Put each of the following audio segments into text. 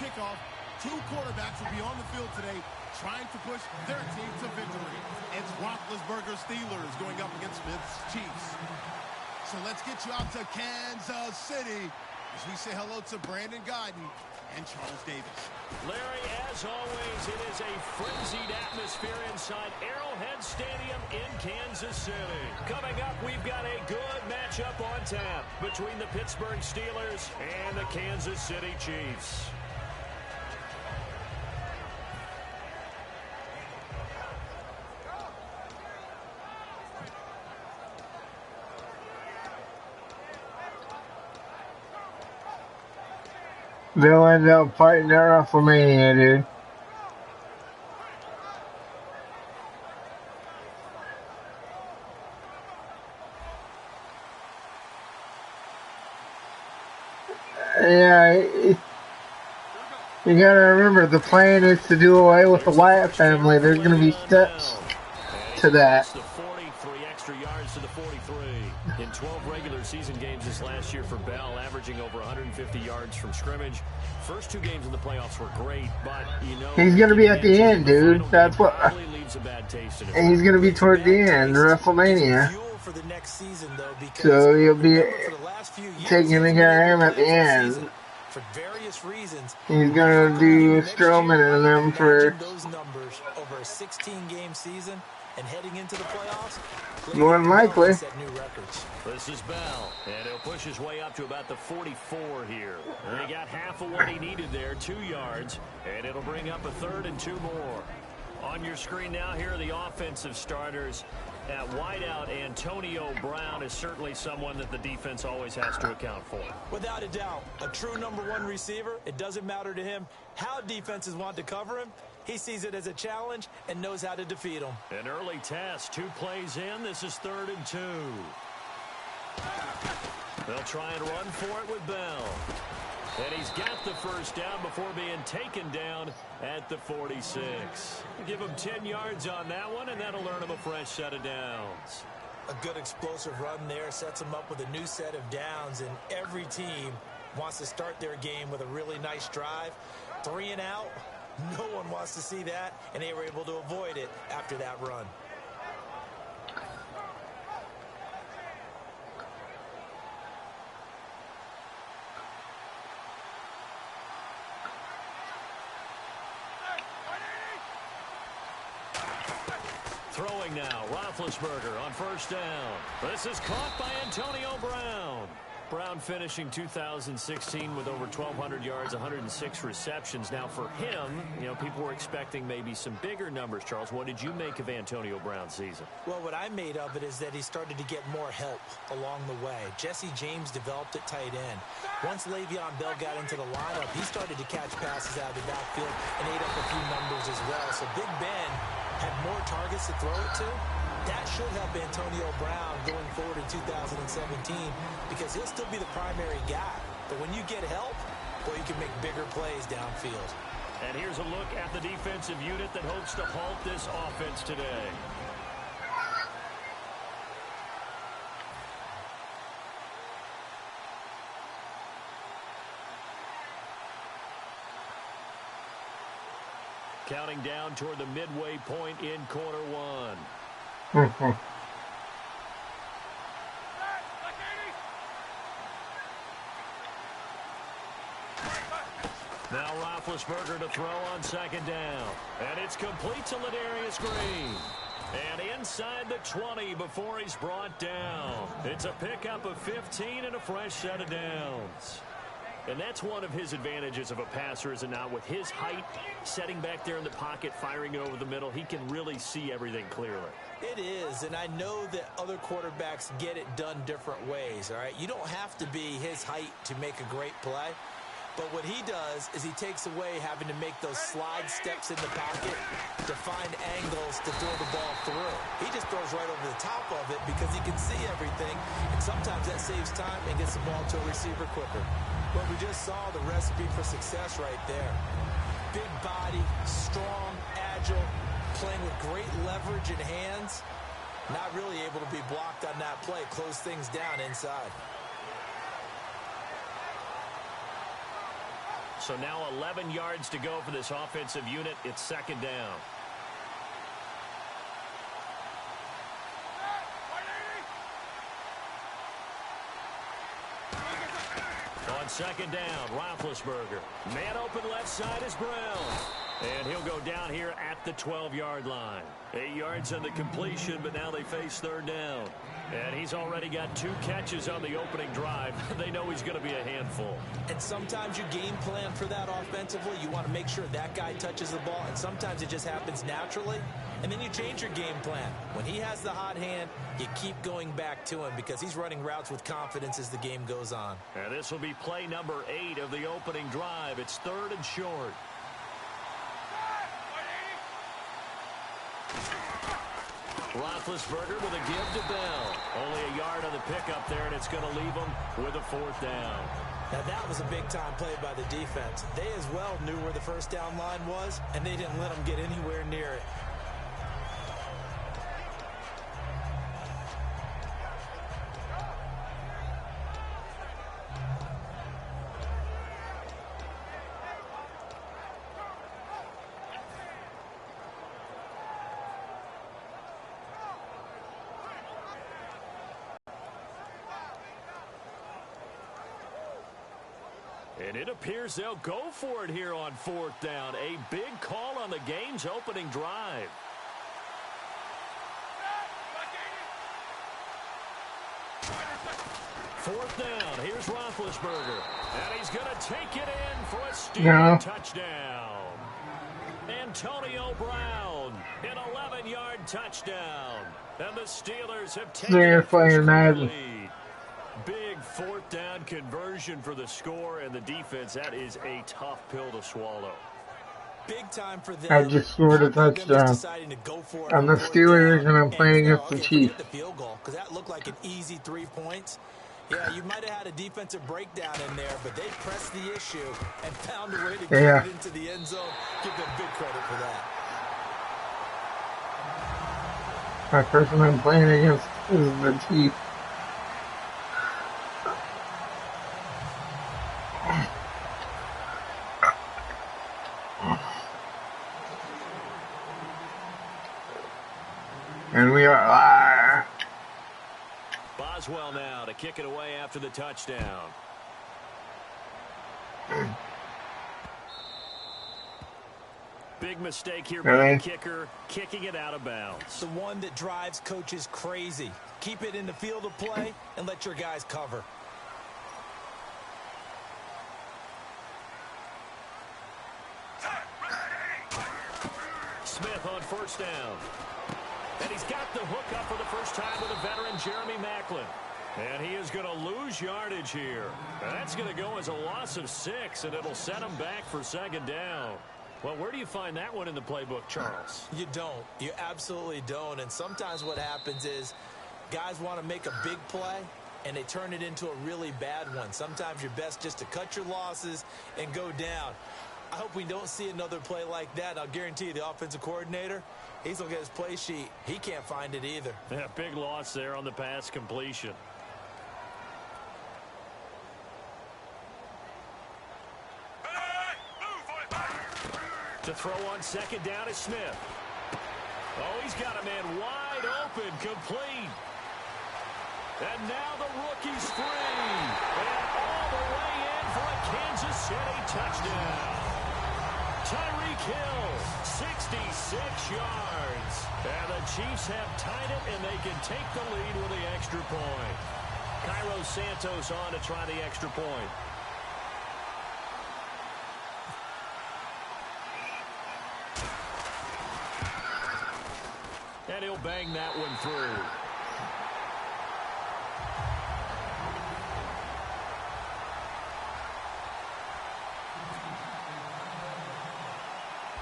kickoff. Two quarterbacks will be on the field today trying to push their team to victory. It's Roethlisberger's Steelers going up against Smith's Chiefs. So let's get you out to Kansas City as we say hello to Brandon Guyton and Charles Davis. Larry, as always, it is a frenzied atmosphere inside Arrowhead Stadium in Kansas City. Coming up, we've got a good matchup on tap between the Pittsburgh Steelers and the Kansas City Chiefs. They'll end up fighting at WrestleMania, dude. Yeah, you gotta remember, the plan is to do away with the Wyatt family. There's gonna be steps to that. The 43 extra yards to the 43. In 12 regular season games this last year for Bell, averaging over 150 yards from scrimmage. First two games in the playoffs were great, but you know he's gonna be at the end, dude. That's what. Leaves a bad taste in it. And he's gonna be toward the end, WrestleMania. So he'll be taking the game at the end. For various reasons, he's gonna do Strowman and them for those numbers over a 16-game season and heading into the playoffs. More than likely. This is Bell, and he'll push his way up to about the 44 here. And he got half of what he needed there, 2 yards, and it'll bring up a 3rd and 2 more. On your screen now, here are the offensive starters. At wideout, Antonio Brown is certainly someone that the defense always has to account for. Without a doubt, a true #1 receiver. It doesn't matter to him how defenses want to cover him. He sees it as a challenge and knows how to defeat them. An early test, 2 plays in. This is 3rd and 2. They'll try and run for it with Bell. And he's got the first down before being taken down at the 46. Give him 10 yards on that one, and that'll earn him a fresh set of downs. A good explosive run there sets him up with a new set of downs, and every team wants to start their game with a really nice drive. 3 and out. No one wants to see that, and they were able to avoid it after that run. Throwing now, Roethlisberger on first down. This is caught by Antonio Brown. Brown finishing 2016 with over 1,200 yards, 106 receptions. Now for him, you know, people were expecting maybe some bigger numbers. Charles, what did you make of Antonio Brown's season? Well, what I made of it is that he started to get more help along the way. Jesse James developed at tight end. Once Le'Veon Bell got into the lineup, he started to catch passes out of the backfield and ate up a few numbers as well. So Big Ben had more targets to throw it to. That should help Antonio Brown going forward in 2017 because he'll still be the primary guy. But when you get help, well, you can make bigger plays downfield. And here's a look at the defensive unit that hopes to halt this offense today. Counting down toward the midway point in quarter one. Now Roethlisberger to throw on second down. And it's complete to Ladarius Green. And inside the 20 before he's brought down. It's a pickup of 15 and a fresh set of downs. And that's one of his advantages of a passer, is it not? With his height, setting back there in the pocket, firing it over the middle, he can really see everything clearly. It is, and I know that other quarterbacks get it done different ways, all right? You don't have to be his height to make a great play. But what he does is he takes away having to make those slide steps in the pocket to find angles to throw the ball through. He just throws right over the top of it because he can see everything, and sometimes that saves time and gets the ball to a receiver quicker. Well, we just saw the recipe for success right there. Big body, strong, agile, playing with great leverage in hands. Not really able to be blocked on that play. Close things down inside. So now 11 yards to go for this offensive unit. It's second down. On second down, Roethlisberger. Man open left side is Brown. And he'll go down here at the 12-yard line. 8 yards on the completion, but now they face third down. And he's already got 2 catches on the opening drive. They know he's going to be a handful. And sometimes you game plan for that offensively. You want to make sure that guy touches the ball, and sometimes it just happens naturally. And then you change your game plan. When he has the hot hand, you keep going back to him because he's running routes with confidence as the game goes on. And this will be play number 8 of the opening drive. It's third and short. Roethlisberger with a give to Bell. Only a yard on the pickup there, and it's going to leave him with a fourth down. Now that was a big-time play by the defense. They as well knew where the first down line was, and they didn't let them get anywhere near it. And it appears they'll go for it here on fourth down. A big call on the game's opening drive. Fourth down. Here's Roethlisberger. And he's going to take it in for a steal touchdown. Antonio Brown, an 11-yard touchdown. And the Steelers have taken the lead. Big fourth down conversion for the score, and the defense, that is a tough pill to swallow. Big time for them. I just scored a touchdown. I'm the Steelers, and I'm playing against the Chiefs. The field goal, because that looked like an easy 3 points. Yeah, you might have had a defensive breakdown in there, but they pressed the issue and found a way to get it into the end zone. Give them big credit for that. My person I'm playing against is the Chiefs. And we are Boswell now to kick it away after the touchdown. Big mistake here by the kicker, kicking it out of bounds. The one that drives coaches crazy. Keep it in the field of play and let your guys cover. Smith on first down. And he's got the hook up for the first time with a veteran, Jeremy Maclin. And he is going to lose yardage here. That's going to go as a loss of 6, and it'll set him back for second down. Well, where do you find that one in the playbook, Charles? You don't. You absolutely don't. And sometimes what happens is guys want to make a big play, and they turn it into a really bad one. Sometimes you're best just to cut your losses and go down. I hope we don't see another play like that. I'll guarantee you the offensive coordinator, he's looking at his play sheet. He can't find it either. Yeah, big loss there on the pass completion. To throw on second down is Smith. Oh, he's got a man wide open, complete. And now the rookie's free. And all the way in for a Kansas City touchdown. Tyreek Hill, 66 yards. And the Chiefs have tied it, and they can take the lead with the extra point. Cairo Santos on to try the extra point. And he'll bang that one through.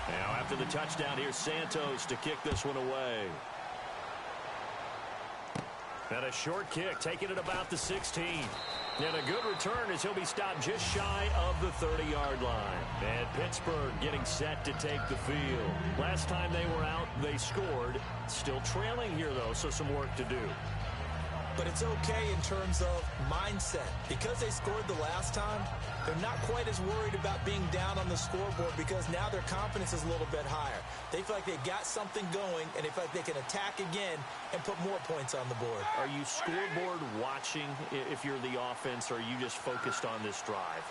Now after the touchdown, here's Santos to kick this one away. And a short kick, taking it about the 16. And a good return as he'll be stopped just shy of the 30-yard line. And Pittsburgh getting set to take the field. Last time they were out, they scored. Still trailing here, though, so some work to do. but it's okay in terms of mindset. Because they scored the last time, they're not quite as worried about being down on the scoreboard because now their confidence is a little bit higher. They feel like they got something going, and they feel like they can attack again and put more points on the board. Are you scoreboard watching if you're the offense, or are you just focused on this drive?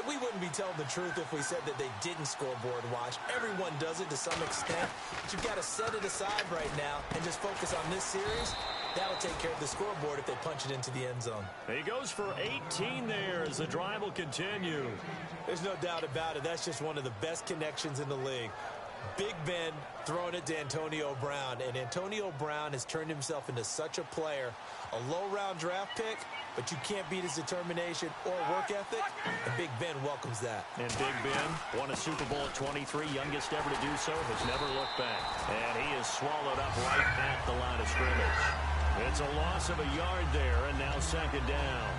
We wouldn't be telling the truth if we said that they didn't scoreboard watch. Everyone does it to some extent. But you've got to set it aside right now and just focus on this series. That'll take care of the scoreboard if they punch it into the end zone. He goes for 18 there as the drive will continue. There's no doubt about it. That's just one of the best connections in the league. Big Ben throwing it to Antonio Brown, and Antonio Brown has turned himself into such a player. A low-round draft pick, but you can't beat his determination or work ethic, and Big Ben welcomes that. And Big Ben won a Super Bowl at 23, youngest ever to do so, has never looked back. And he is swallowed up right at the line of scrimmage. It's a loss of a yard there, and now second down.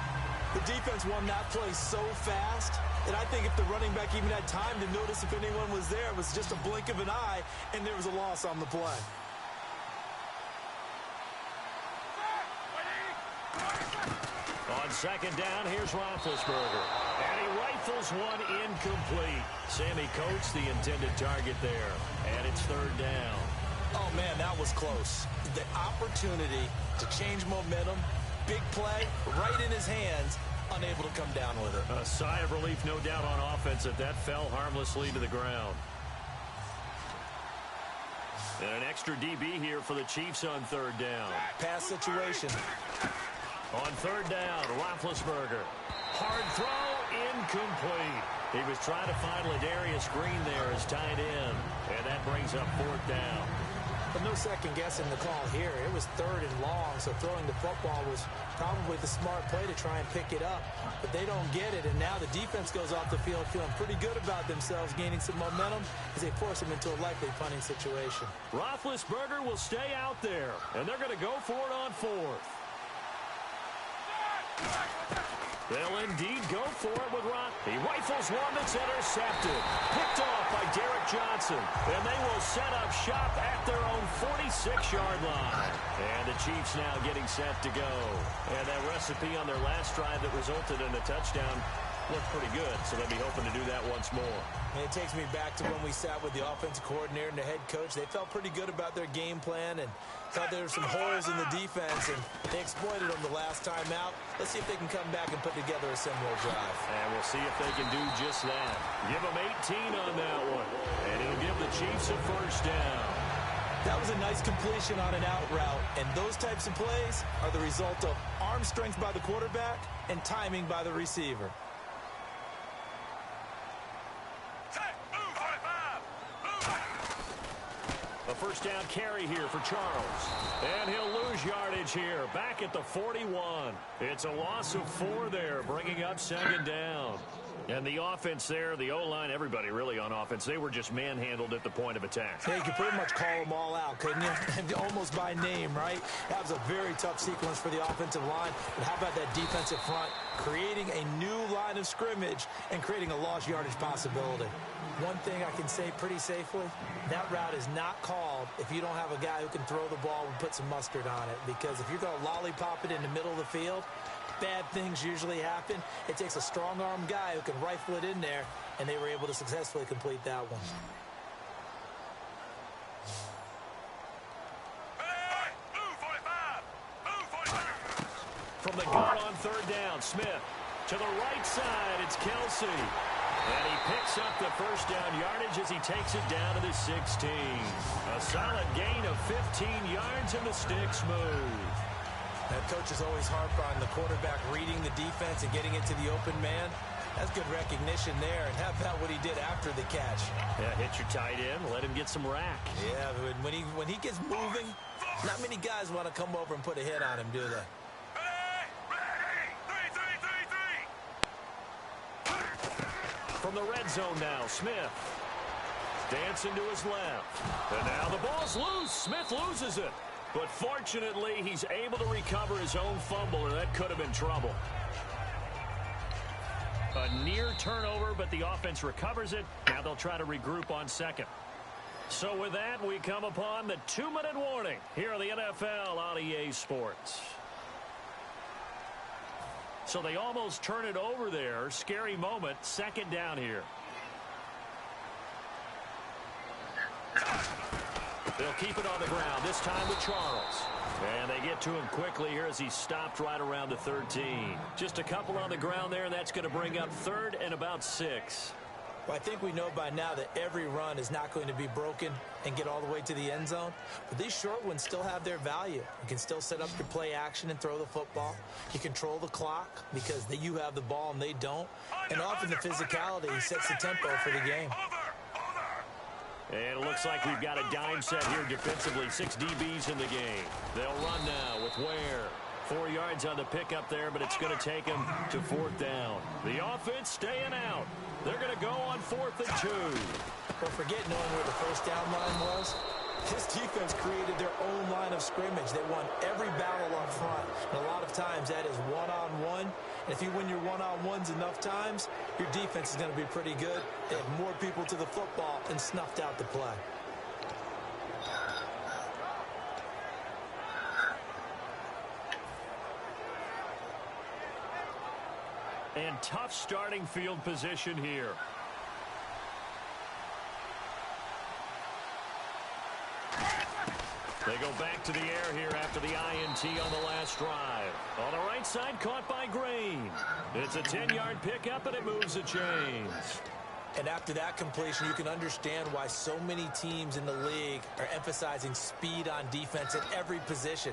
The defense won that play so fast that I think if the running back even had time to notice if anyone was there, it was just a blink of an eye, and there was a loss on the play. On second down, here's Roethlisberger. And he rifles one incomplete. Sammy Coates, the intended target there. And it's third down. Oh, man, that was close. The opportunity to change momentum, big play, right in his hands, unable to come down with it. A sigh of relief, no doubt, on offense that fell harmlessly to the ground. And an extra DB here for the Chiefs on third down. Pass situation. On third down, Roethlisberger. Hard throw, incomplete. He was trying to find Ladarius Green there as tight end. And that brings up fourth down. But no second guessing the call here. It was third and long, so throwing the football was probably the smart play to try and pick it up. But they don't get it, and now the defense goes off the field feeling pretty good about themselves, gaining some momentum as they force them into a likely punting situation. Roethlisberger will stay out there, and they're going to go for it on fourth. They'll indeed go for it with Rock. He rifles one that's intercepted. Picked off by Derek Johnson. And they will set up shop at their own 46-yard line. And the Chiefs now getting set to go. And that recipe on their last drive that resulted in a touchdown looked pretty good, so they'll be hoping to do that once more. And it takes me back to when we sat with the offensive coordinator and the head coach. They felt pretty good about their game plan and thought there were some holes in the defense, and they exploited them the last time out. Let's see if they can come back and put together a similar drive. And we'll see if they can do just that. Give them 18 on that one, and he'll give the Chiefs a first down. That was a nice completion on an out route, and those types of plays are the result of arm strength by the quarterback and timing by the receiver. A first down carry here for Charles. And he'll lose yardage here. Back at the 41. It's a loss of 4 there, bringing up second down. And the offense there, the O-line, everybody really on offense, they were just manhandled at the point of attack. Yeah, you could pretty much call them all out, couldn't you? Almost by name, right? That was a very tough sequence for the offensive line. But how about that defensive front creating a new line of scrimmage and creating a lost yardage possibility? One thing I can say pretty safely, that route is not called if you don't have a guy who can throw the ball and put some mustard on it. Because if you're going to lollipop it in the middle of the field, bad things usually happen. It takes a strong-arm guy who can rifle it in there, and they were able to successfully complete that one. From the gun on third down, Smith. To the right side, it's Kelsey. And he picks up the first down yardage as he takes it down to the 16. A solid gain of 15 yards, and the sticks move. That coach is always harp on the quarterback reading the defense and getting it to the open man. That's good recognition there. And how about what he did after the catch? Yeah, hit your tight end, let him get some rack. Yeah, when he gets moving, not many guys want to come over and put a hit on him, do they? From the red zone now, Smith. Dancing to his left. And now the ball's loose. Smith loses it. But fortunately, he's able to recover his own fumble, or that could have been trouble. A near turnover, but the offense recovers it. Now they'll try to regroup on second. So with that, we come upon the 2-minute warning here on the NFL on EA Sports. So they almost turn it over there. Scary moment. Second down here. They'll keep it on the ground, this time with Charles. And they get to him quickly here as he stopped right around the 13. Just a couple on the ground there, and that's going to bring up 3rd and about 6. Well, I think we know by now that every run is not going to be broken and get all the way to the end zone. But these short ones still have their value. You can still set up your play action and throw the football. You control the clock because you have the ball and they don't. And often the physicality sets the tempo for the game. And it looks like we've got a dime set here defensively. 6 DBs in the game. They'll run now with Ware. 4 yards on the pickup there, but it's going to take them to 4th down. The offense staying out. They're going to go on 4th and 2. Well, forget knowing where the first down line was. This defense created their own line of scrimmage. They won every battle up front. And a lot of times that is one-on-one. And if you win your one-on-ones enough times, your defense is going to be pretty good. They have more people to the football and snuffed out the play. And tough starting field position here. They go back to the air here after the INT on the last drive. On the right side, caught by Green. It's a 10-yard pickup, and it moves the chains. And after that completion, you can understand why so many teams in the league are emphasizing speed on defense at every position.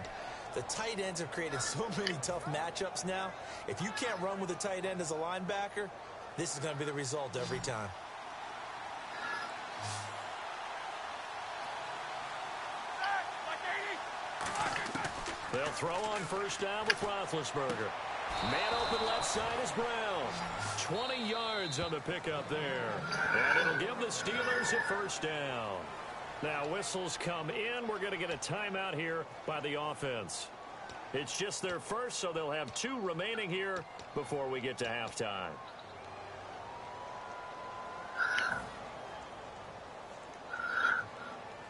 The tight ends have created so many tough matchups now. If you can't run with a tight end as a linebacker, this is going to be the result every time. They'll throw on first down with Roethlisberger. Man open left side is Brown. 20 yards on the pickup there. And it'll give the Steelers a first down. Now whistles come in. We're going to get a timeout here by the offense. It's just their first, so they'll have 2 remaining here before we get to halftime.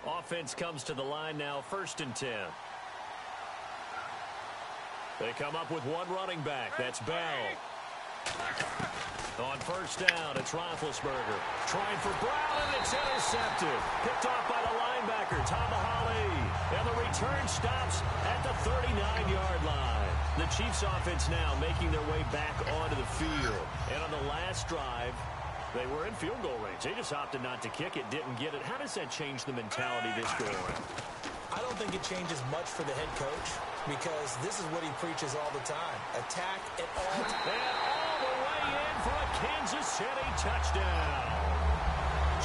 Offense comes to the line now, 1st and 10. They come up with 1 running back. That's Bell. On first down, it's Roethlisberger. Trying for Brown, and it's intercepted. Picked off by the linebacker, Tamahali. And the return stops at the 39-yard line. The Chiefs offense now making their way back onto the field. And on the last drive, they were in field goal range. They just opted not to kick it, didn't get it. How does that change the mentality this go around? I don't think it changes much for the head coach because this is what he preaches all the time. Attack at all times. And all the way in for a Kansas City touchdown.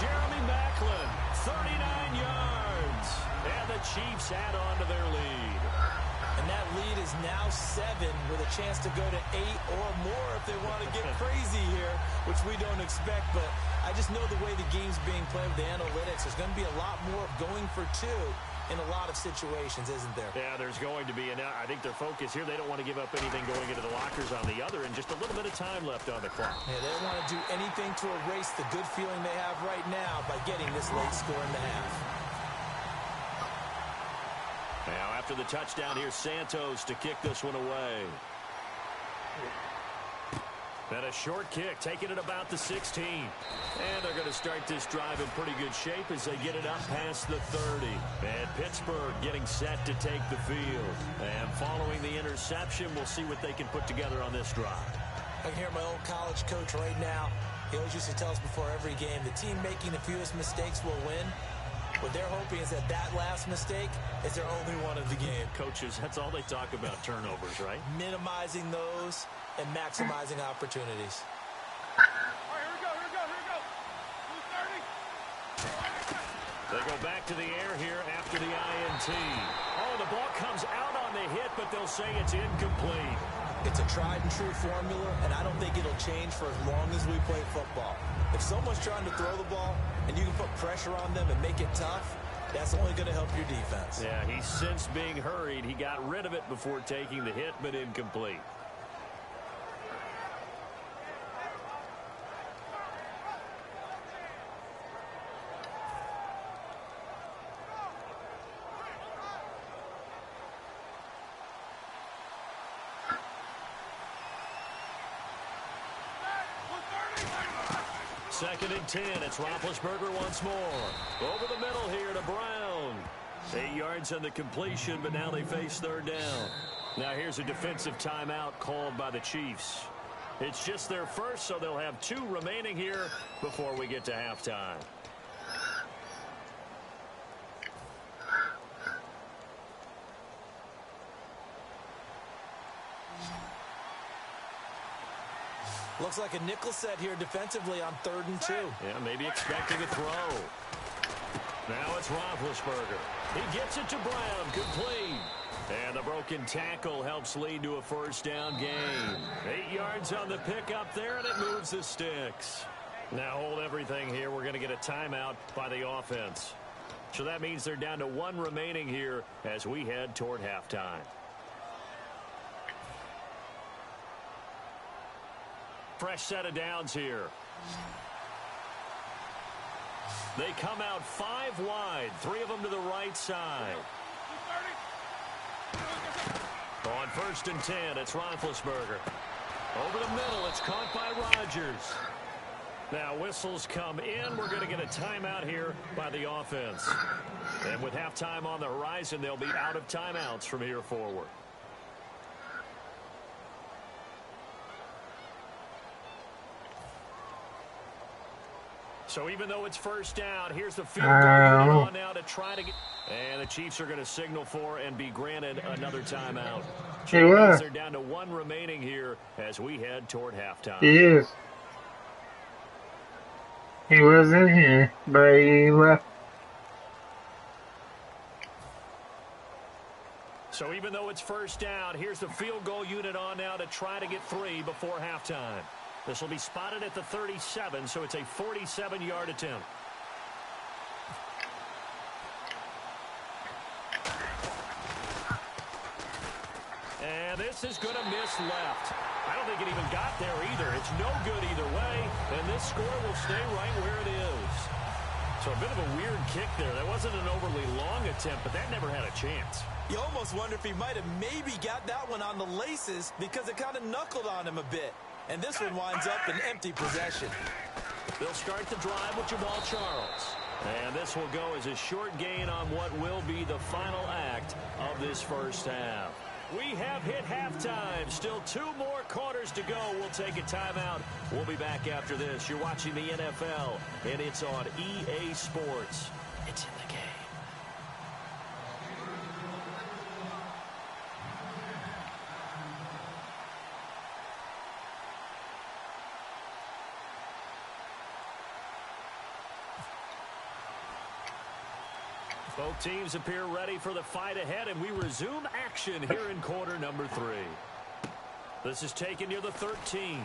Jeremy Maclin, 39 yards. And the Chiefs add on to their lead. And that lead is now 7 with a chance to go to 8 or more if they want to get crazy here, which we don't expect. But I just know the way the game's being played with the analytics, there's going to be a lot more going for 2 in a lot of situations, isn't there? Yeah, there's going to be. And I think their focus here, they don't want to give up anything going into the lockers on the other, and just a little bit of time left on the clock. Yeah, they don't want to do anything to erase the good feeling they have right now by getting this late score in the half. Now, after the touchdown, here's Santos to kick this one away. And a short kick, taking it about the 16. And they're going to start this drive in pretty good shape as they get it up past the 30. And Pittsburgh getting set to take the field. And following the interception, we'll see what they can put together on this drive. I can hear my old college coach right now. He always used to tell us before every game, the team making the fewest mistakes will win. What they're hoping is that last mistake is their only one of the game. Coaches, that's all they talk about, turnovers, right? Minimizing those and maximizing opportunities. All right, here we go. Who's 30? They go back to the air here after the INT. Oh, the ball comes out on the hit, but they'll say it's incomplete. It's a tried and true formula, and I don't think it'll change for as long as we play football. If someone's trying to throw the ball and you can put pressure on them and make it tough, that's only going to help your defense. Yeah, he's since being hurried. He got rid of it before taking the hit, but incomplete. 2nd and 10. It's Roethlisberger once more. Over the middle here to Brown. 8 yards on the completion, but now they face 3rd down. Now here's a defensive timeout called by the Chiefs. It's just their first, so they'll have 2 remaining here before we get to halftime. Looks like a nickel set here defensively on 3rd and 2. Yeah, maybe expecting a throw. Now it's Roethlisberger. He gets it to Brown, complete. And the broken tackle helps lead to a 1st down gain. 8 yards on the pickup there, and it moves the sticks. Now hold everything here. We're going to get a timeout by the offense. So that means they're down to 1 remaining here as we head toward halftime. Fresh set of downs here. They come out 5 wide, 3 of them to the right side. On 1st and 10, it's Roethlisberger. Over the middle, it's caught by Rodgers. Now whistles come in. We're going to get a timeout here by the offense. And with halftime on the horizon, they'll be out of timeouts from here forward. So even though it's 1st down, here's the field goal on now to try to get. And the Chiefs are going to signal for and be granted another timeout. Chiefs are down to 1 remaining here as we head toward halftime. He is. He was in here, but he left. So even though it's 1st down, here's the field goal unit on now to try to get 3 before halftime. This will be spotted at the 37, so it's a 47-yard attempt. And this is going to miss left. I don't think it even got there either. It's no good either way, and this score will stay right where it is. So a bit of a weird kick there. That wasn't an overly long attempt, but that never had a chance. You almost wonder if he might have maybe got that one on the laces because it kind of knuckled on him a bit. And this one winds up an empty possession. They'll start the drive with Jamal Charles. And this will go as a short gain on what will be the final act of this 1st half. We have hit halftime. Still 2 more quarters to go. We'll take a timeout. We'll be back after this. You're watching the NFL, and it's on EA Sports. It's in the game. Both teams appear ready for the fight ahead, and we resume action here in quarter number 3. This is taken near the 13.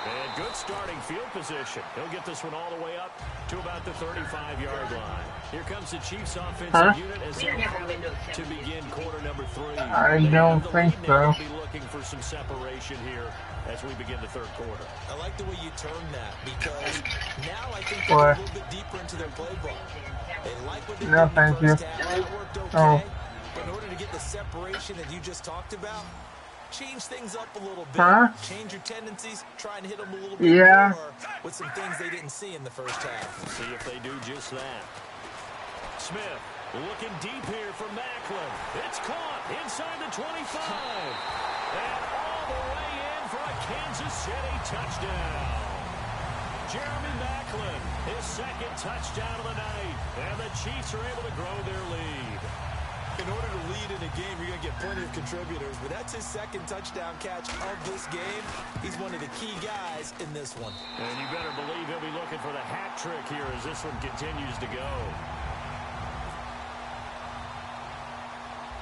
And good starting field position. He'll get this one all the way up to about the 35-yard line. Here comes the Chiefs offensive unit as they to begin quarter number 3. I don't think so. Be looking for some separation here as we begin the 3rd quarter. I like the way you termed that because now I think they're a little bit deeper into their playbook. They like what they did in the first half. That worked okay. But in order to get the separation that you just talked about, change things up a little bit. Change your tendencies. Try and hit them a little bit more with some things they didn't see in the first half. We'll see if they do just that. Smith looking deep here for Macklin. It's caught inside the 25. And all the way in for a Kansas City touchdown. Jeremy Macklin, his 2nd touchdown of the night. And the Chiefs are able to grow their lead. In order to lead in a game, you're going to get plenty of contributors, but that's his 2nd touchdown catch of this game. He's one of the key guys in this one. And you better believe he'll be looking for the hat trick here as this one continues to go.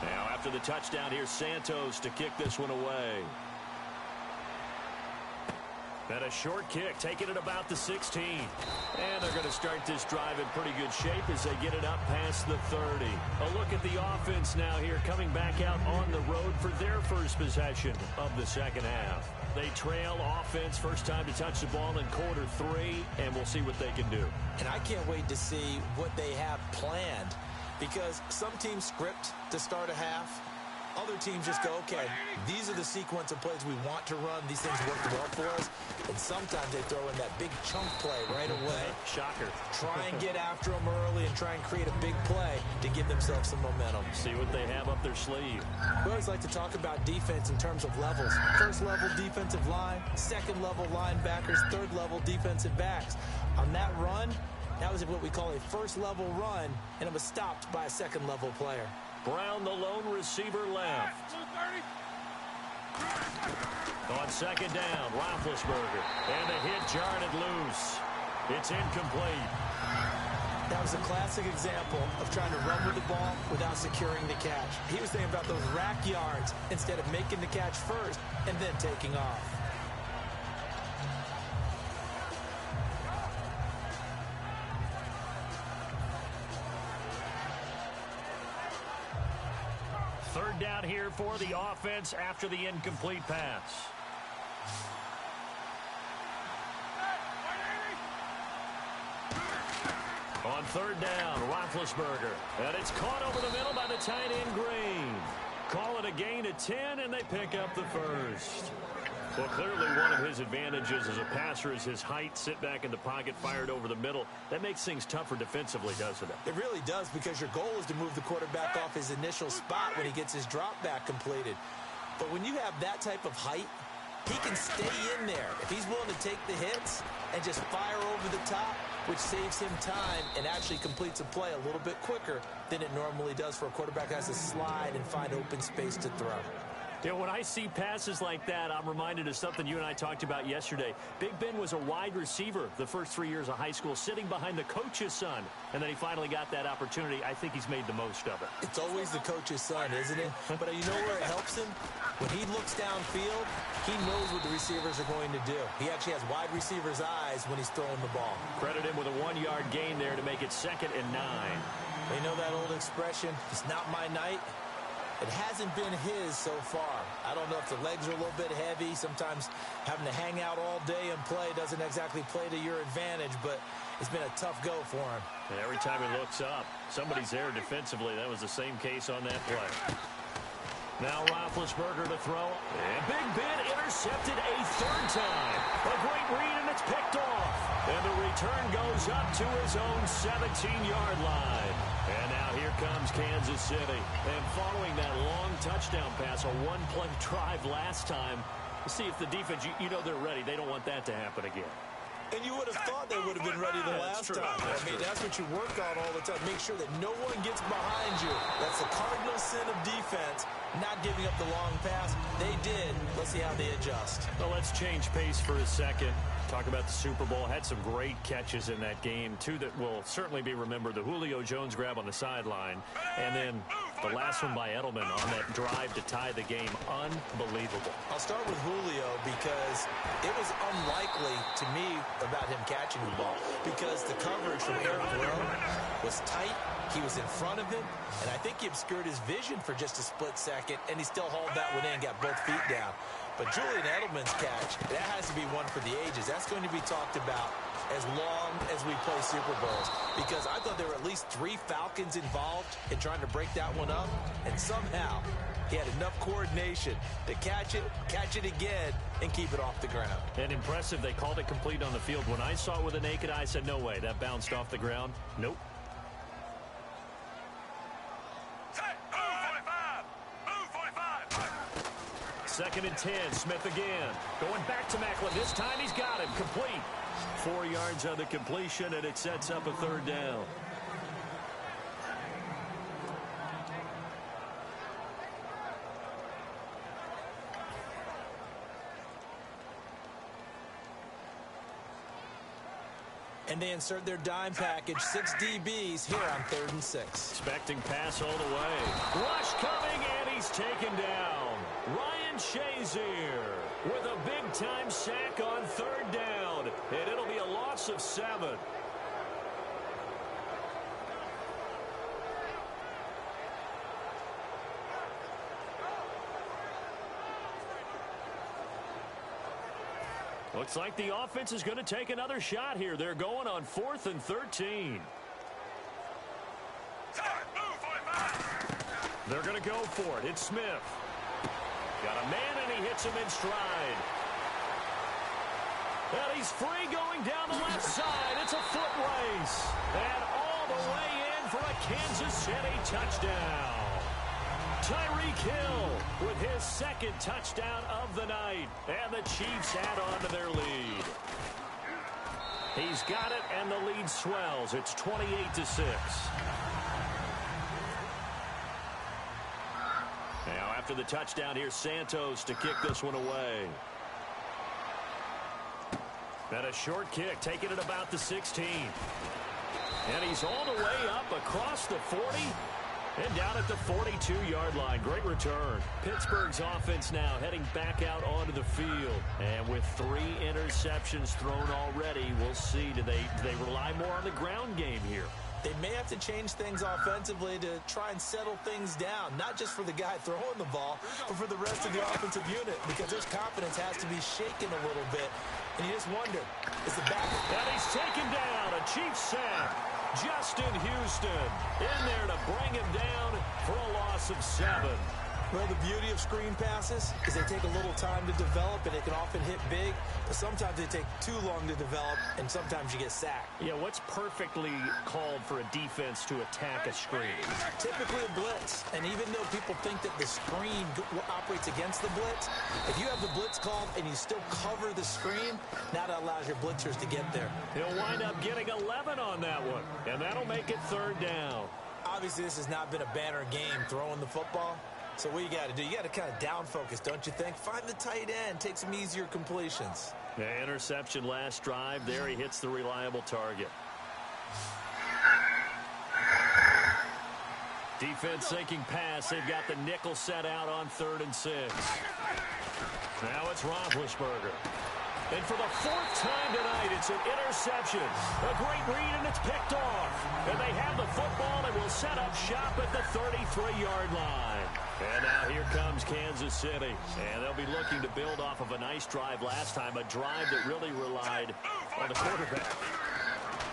Now, after the touchdown, here's Santos to kick this one away. And a short kick, taking it about the 16. And they're going to start this drive in pretty good shape as they get it up past the 30. A look at the offense now here, coming back out on the road for their first possession of the 2nd half. They trail offense, first time to touch the ball in quarter 3, and we'll see what they can do. And I can't wait to see what they have planned, because some teams script to start a half, Other teams just go, okay, these are the sequence of plays we want to run. These things work well for us. And sometimes they throw in that big chunk play right away. Shocker. Try and get after them early and try and create a big play to give themselves some momentum. See what they have up their sleeve. We always like to talk about defense in terms of levels. First level defensive line, second level linebackers, third level defensive backs. On that run, that was what we call a first level run, and it was stopped by a second level player. Brown, the lone receiver, left. On second down, Roethlisberger. And the hit jarred it loose. It's incomplete. That was a classic example of trying to run with the ball without securing the catch. He was thinking about those rack yards instead of making the catch first and then taking off. Third down here for the offense after the incomplete pass. On third down, Roethlisberger. And it's caught over the middle by the tight end, Green. Call it a gain of 10, and they pick up the first. Well, clearly one of his advantages as a passer is his height, sit back in the pocket, fired over the middle. That makes things tougher defensively, doesn't it? It really does, because your goal is to move the quarterback off his initial spot when he gets his drop back completed. But when you have that type of height, he can stay in there. If he's willing to take the hits and just fire over the top, which saves him time and actually completes a play a little bit quicker than it normally does for a quarterback who has to slide and find open space to throw. Yeah, when I see passes like that, I'm reminded of something you and I talked about yesterday. Big Ben was a wide receiver the first 3 years of high school, sitting behind the coach's son. And then he finally got that opportunity. I think he's made the most of it. It's always the coach's son, isn't it? But you know where it helps him? When he looks downfield, he knows what the receivers are going to do. He actually has wide receivers' eyes when he's throwing the ball. Credit him with a 1-yard gain there to make it 2nd and 9. You know that old expression, it's not my night? It hasn't been his so far. I don't know if the legs are a little bit heavy. Sometimes having to hang out all day and play doesn't exactly play to your advantage, but it's been a tough go for him. And every time he looks up, somebody's there defensively. That was the same case on that play. Now Roethlisberger to throw. And Big Ben intercepted a third time. A great read, and it's picked off. And the return goes up to his own 17-yard line. And now here comes Kansas City. And following that long touchdown pass, a one-play drive last time, see if the defense, you know they're ready. They don't want that to happen again. And you would have thought they would have been ready the last time. I mean, that's what you work on all the time. Make sure that no one gets behind you. That's the cardinal sin of defense, not giving up the long pass. They did. Let's see how they adjust. Well, let's change pace for a second. Talk about the Super Bowl. Had some great catches in that game. Two that will certainly be remembered. The Julio Jones grab on the sideline. And then the last one by Edelman on that drive to tie the game. Unbelievable. I'll start with Julio because it was unlikely to me about him catching the ball, because the coverage from Eric Rowe was tight. He was in front of him, and I think he obscured his vision for just a split second, and he still hauled that one in, got both feet down. But Julian Edelman's catch, that has to be one for the ages. That's going to be talked about as long as we play Super Bowls, because I thought there were at least 3 Falcons involved in trying to break that one up, and somehow he had enough coordination to catch it again, and keep it off the ground. And impressive, they called it complete on the field. When I saw it with a naked eye, I said, no way, that bounced off the ground. Nope. Second and 10, Smith again. Going back to Macklin. This time he's got him. Complete. 4 yards on the completion, and it sets up a third down. And they insert their dime package, 6 DBs here on 3rd and 6. Expecting pass all the way. Rush coming, and he's taken down. Ryan Shazier with a big-time sack on 3rd down. And it'll be a loss of 7. Looks like the offense is going to take another shot here. They're going on 4th and 13. They're going to go for it. It's Smith. Got a man, and he hits him in stride. And he's free going down the left side. It's a foot race. And all the way in for a Kansas City touchdown. Tyreek Hill with his second touchdown of the night. And the Chiefs add on to their lead. He's got it, and the lead swells. It's 28-6. Now, after the touchdown, here's Santos to kick this one away. And a short kick, taking it about the 16. And he's all the way up across the 40 and down at the 42-yard line. Great return. Pittsburgh's offense now heading back out onto the field. And with 3 interceptions thrown already, we'll see. Do they rely more on the ground game here? They may have to change things offensively to try and settle things down, not just for the guy throwing the ball, but for the rest of the offensive unit, because his confidence has to be shaken a little bit. And you just wonder, is the back... And he's taken down. A Chiefs sack. Justin Houston in there to bring him down for a loss of 7. Well, the beauty of screen passes is they take a little time to develop, and they can often hit big, but sometimes they take too long to develop, and sometimes you get sacked. Yeah, what's perfectly called for a defense to attack a screen? Typically a blitz, and even though people think that the screen operates against the blitz, if you have the blitz called and you still cover the screen, now that allows your blitzers to get there. He'll wind up getting 11 on that one, and that'll make it 3rd down. Obviously, this has not been a banner game throwing the football. So what you got to do, you got to kind of down focus, don't you think? Find the tight end, take some easier completions. Yeah, interception last drive. There he hits the reliable target. Defense sinking pass. They've got the nickel set out on 3rd and 6. Now it's Roethlisberger. And for the 4th time tonight, it's an interception. A great read, and it's picked off. And they have the football and will set up shop at the 33-yard line. And now here comes Kansas City. And they'll be looking to build off of a nice drive last time, a drive that really relied on the quarterback.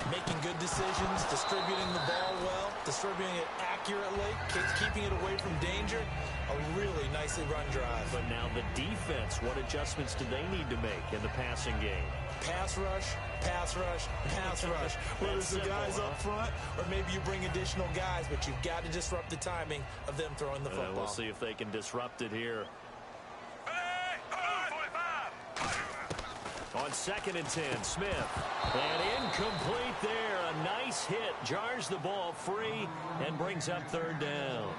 Making good decisions, distributing the ball well, distributing it accurately, keeping it away from danger. A really nicely run drive. But now the defense, what adjustments do they need to make in the passing game? Pass rush, pass rush, pass rush. Whether it's the guys up front or maybe you bring additional guys, but you've got to disrupt the timing of them throwing the football. We'll see if they can disrupt it here. On 2nd and 10, Smith. And incomplete there. A nice hit. Jars the ball free and brings up 3rd down.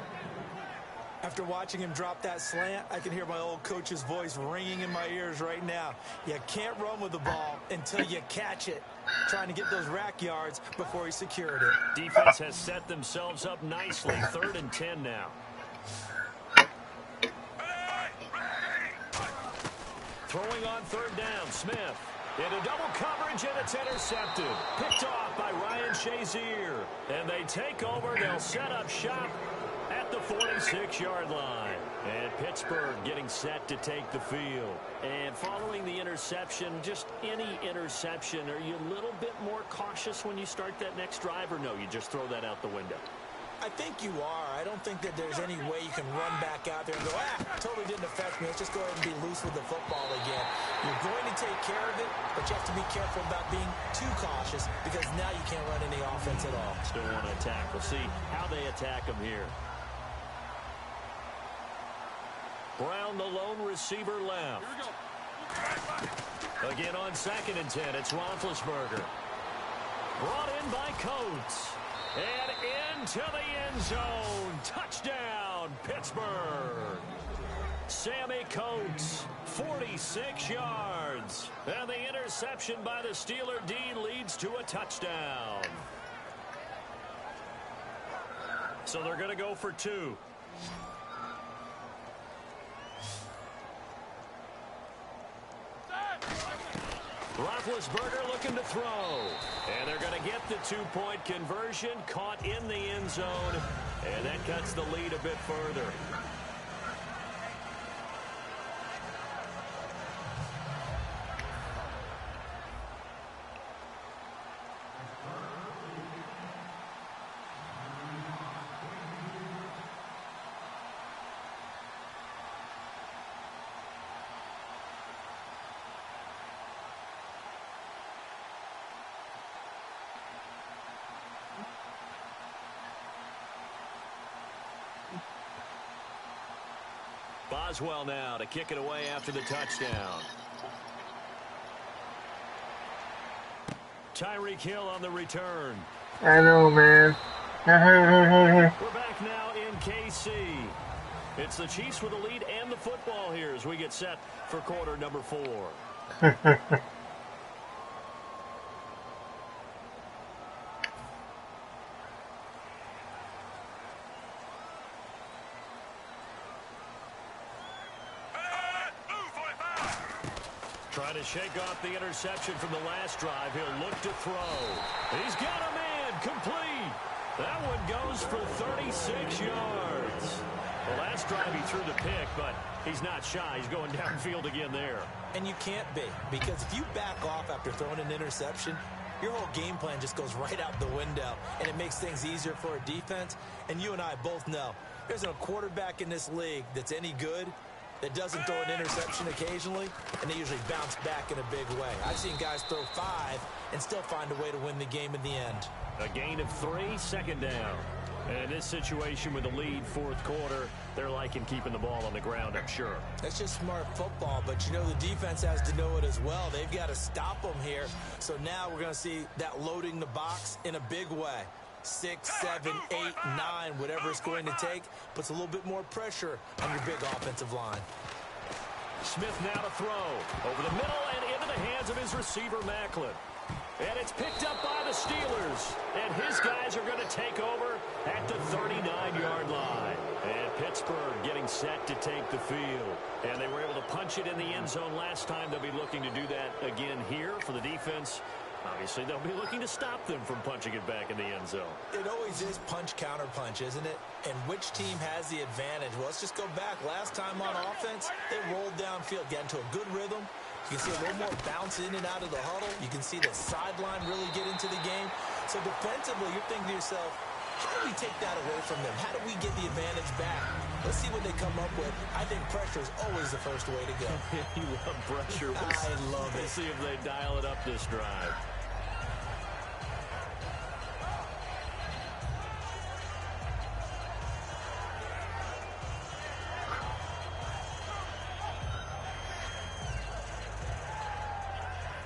After watching him drop that slant, I can hear my old coach's voice ringing in my ears right now. You can't run with the ball until you catch it. Trying to get those rack yards before he secured it. Defense has set themselves up nicely. 3rd and 10 now. Throwing on 3rd down, Smith. Into double coverage, and it's intercepted. Picked off by Ryan Shazier. And they take over. They'll set up shop at the 46-yard line. And Pittsburgh getting set to take the field. And following the interception, just any interception, are you a little bit more cautious when you start that next drive, or no, you just throw that out the window? I think you are. I don't think that there's any way you can run back out there and go, totally didn't affect me. Let's just go ahead and be loose with the football again. You're going to take care of it, but you have to be careful about being too cautious because now you can't run any offense at all. Still want to attack. We'll see how they attack him here. Brown, the lone receiver, left. Again on 2nd and 10, it's Roethlisberger. Brought in by Coates. And into the end zone. Touchdown, Pittsburgh. Sammy Coates, 46 yards. And the interception by the Steeler D leads to a touchdown. So they're going to go for 2. Roethlisberger looking to throw. And they're going to get the 2-point conversion. Caught in the end zone. And that cuts the lead a bit further. Boswell now to kick it away after the touchdown. Tyreek Hill on the return. I know, man. We're back now in KC. It's the Chiefs with the lead and the football here as we get set for quarter number 4. Trying to shake off the interception from the last drive. He'll look to throw. He's got a man complete. That one goes for 36 yards. The last drive he threw the pick, but he's not shy. He's going downfield again there. And you can't be, because if you back off after throwing an interception, your whole game plan just goes right out the window, and it makes things easier for a defense. And you and I both know there's no quarterback in this league that's any good that doesn't throw an interception occasionally, and they usually bounce back in a big way. I've seen guys throw 5 and still find a way to win the game in the end. A gain of 3, second down. And this situation with the lead, fourth quarter, they're liking keeping the ball on the ground, I'm sure. That's just smart football, but you know the defense has to know it as well. They've got to stop them here. So now we're going to see that loading the box in a big way. 6, 7, 8, 9, whatever it's going to take, puts a little bit more pressure on your big offensive line. Smith now to throw. Over the middle and into the hands of his receiver, Macklin. And it's picked up by the Steelers. And his guys are going to take over at the 39-yard line. And Pittsburgh getting set to take the field. And they were able to punch it in the end zone last time. They'll be looking to do that again here for the defense. Obviously, they'll be looking to stop them from punching it back in the end zone. It always is punch-counter-punch, isn't it? And which team has the advantage? Well, let's just go back. Last time on offense, they rolled downfield, got into a good rhythm. You can see a little more bounce in and out of the huddle. You can see the sideline really get into the game. So defensively, you're thinking to yourself, how do we take that away from them? How do we get the advantage back? Let's see what they come up with. I think pressure is always the first way to go. You love pressure. I love it. Let's see if they dial it up this drive.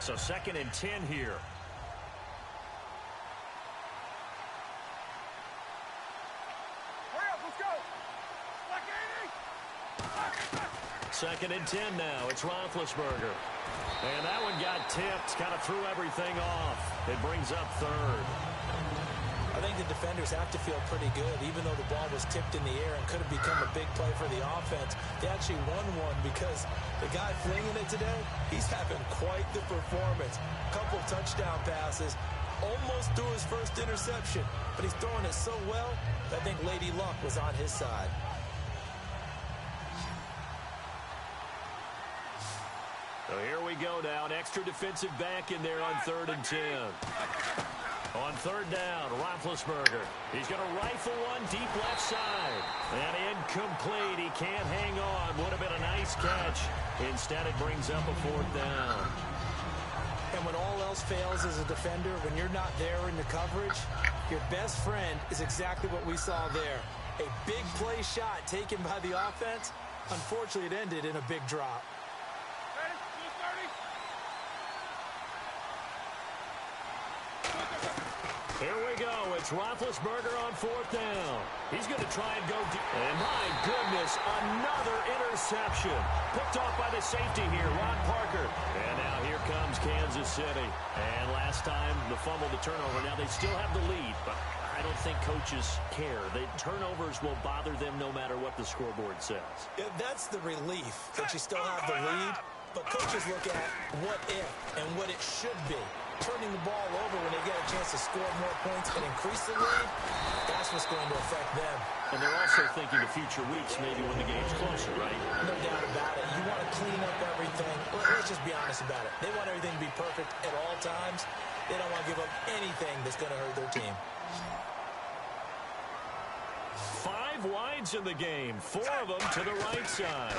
So 2nd and 10 here. Let's go. 2nd and 10 now. It's Roethlisberger. And that one got tipped. Kind of threw everything off. It brings up 3rd. I think the defenders have to feel pretty good, even though the ball was tipped in the air and could have become a big play for the offense. They actually won one because the guy flinging it today, he's having quite the performance. Couple touchdown passes, almost threw his first interception, but he's throwing it so well that I think Lady Luck was on his side. So here we go now. An extra defensive back in there on 3rd and 10. On 3rd down, Roethlisberger. He's going to rifle one deep left side. And incomplete. He can't hang on. Would have been a nice catch. Instead, it brings up a 4th down. And when all else fails as a defender, when you're not there in the coverage, your best friend is exactly what we saw there. A big play shot taken by the offense. Unfortunately, it ended in a big drop. Here we go. It's Roethlisberger on 4th down. He's going to try and go deep. And my goodness, another interception. Picked off by the safety here, Ron Parker. And now here comes Kansas City. And last time, the fumble, the turnover. Now they still have the lead, but I don't think coaches care. The turnovers will bother them no matter what the scoreboard says. Yeah, that's the relief that you still have the lead. But coaches look at what if and what it should be. Turning the ball over when they get a chance to score more points and increase the lead, that's what's going to affect them. And they're also thinking of future weeks, maybe when the game's closer, right? No doubt about it. You want to clean up everything. Let's just be honest about it. They want everything to be perfect at all times. They don't want to give up anything that's going to hurt their team. 5 wides in the game, 4 of them to the right side.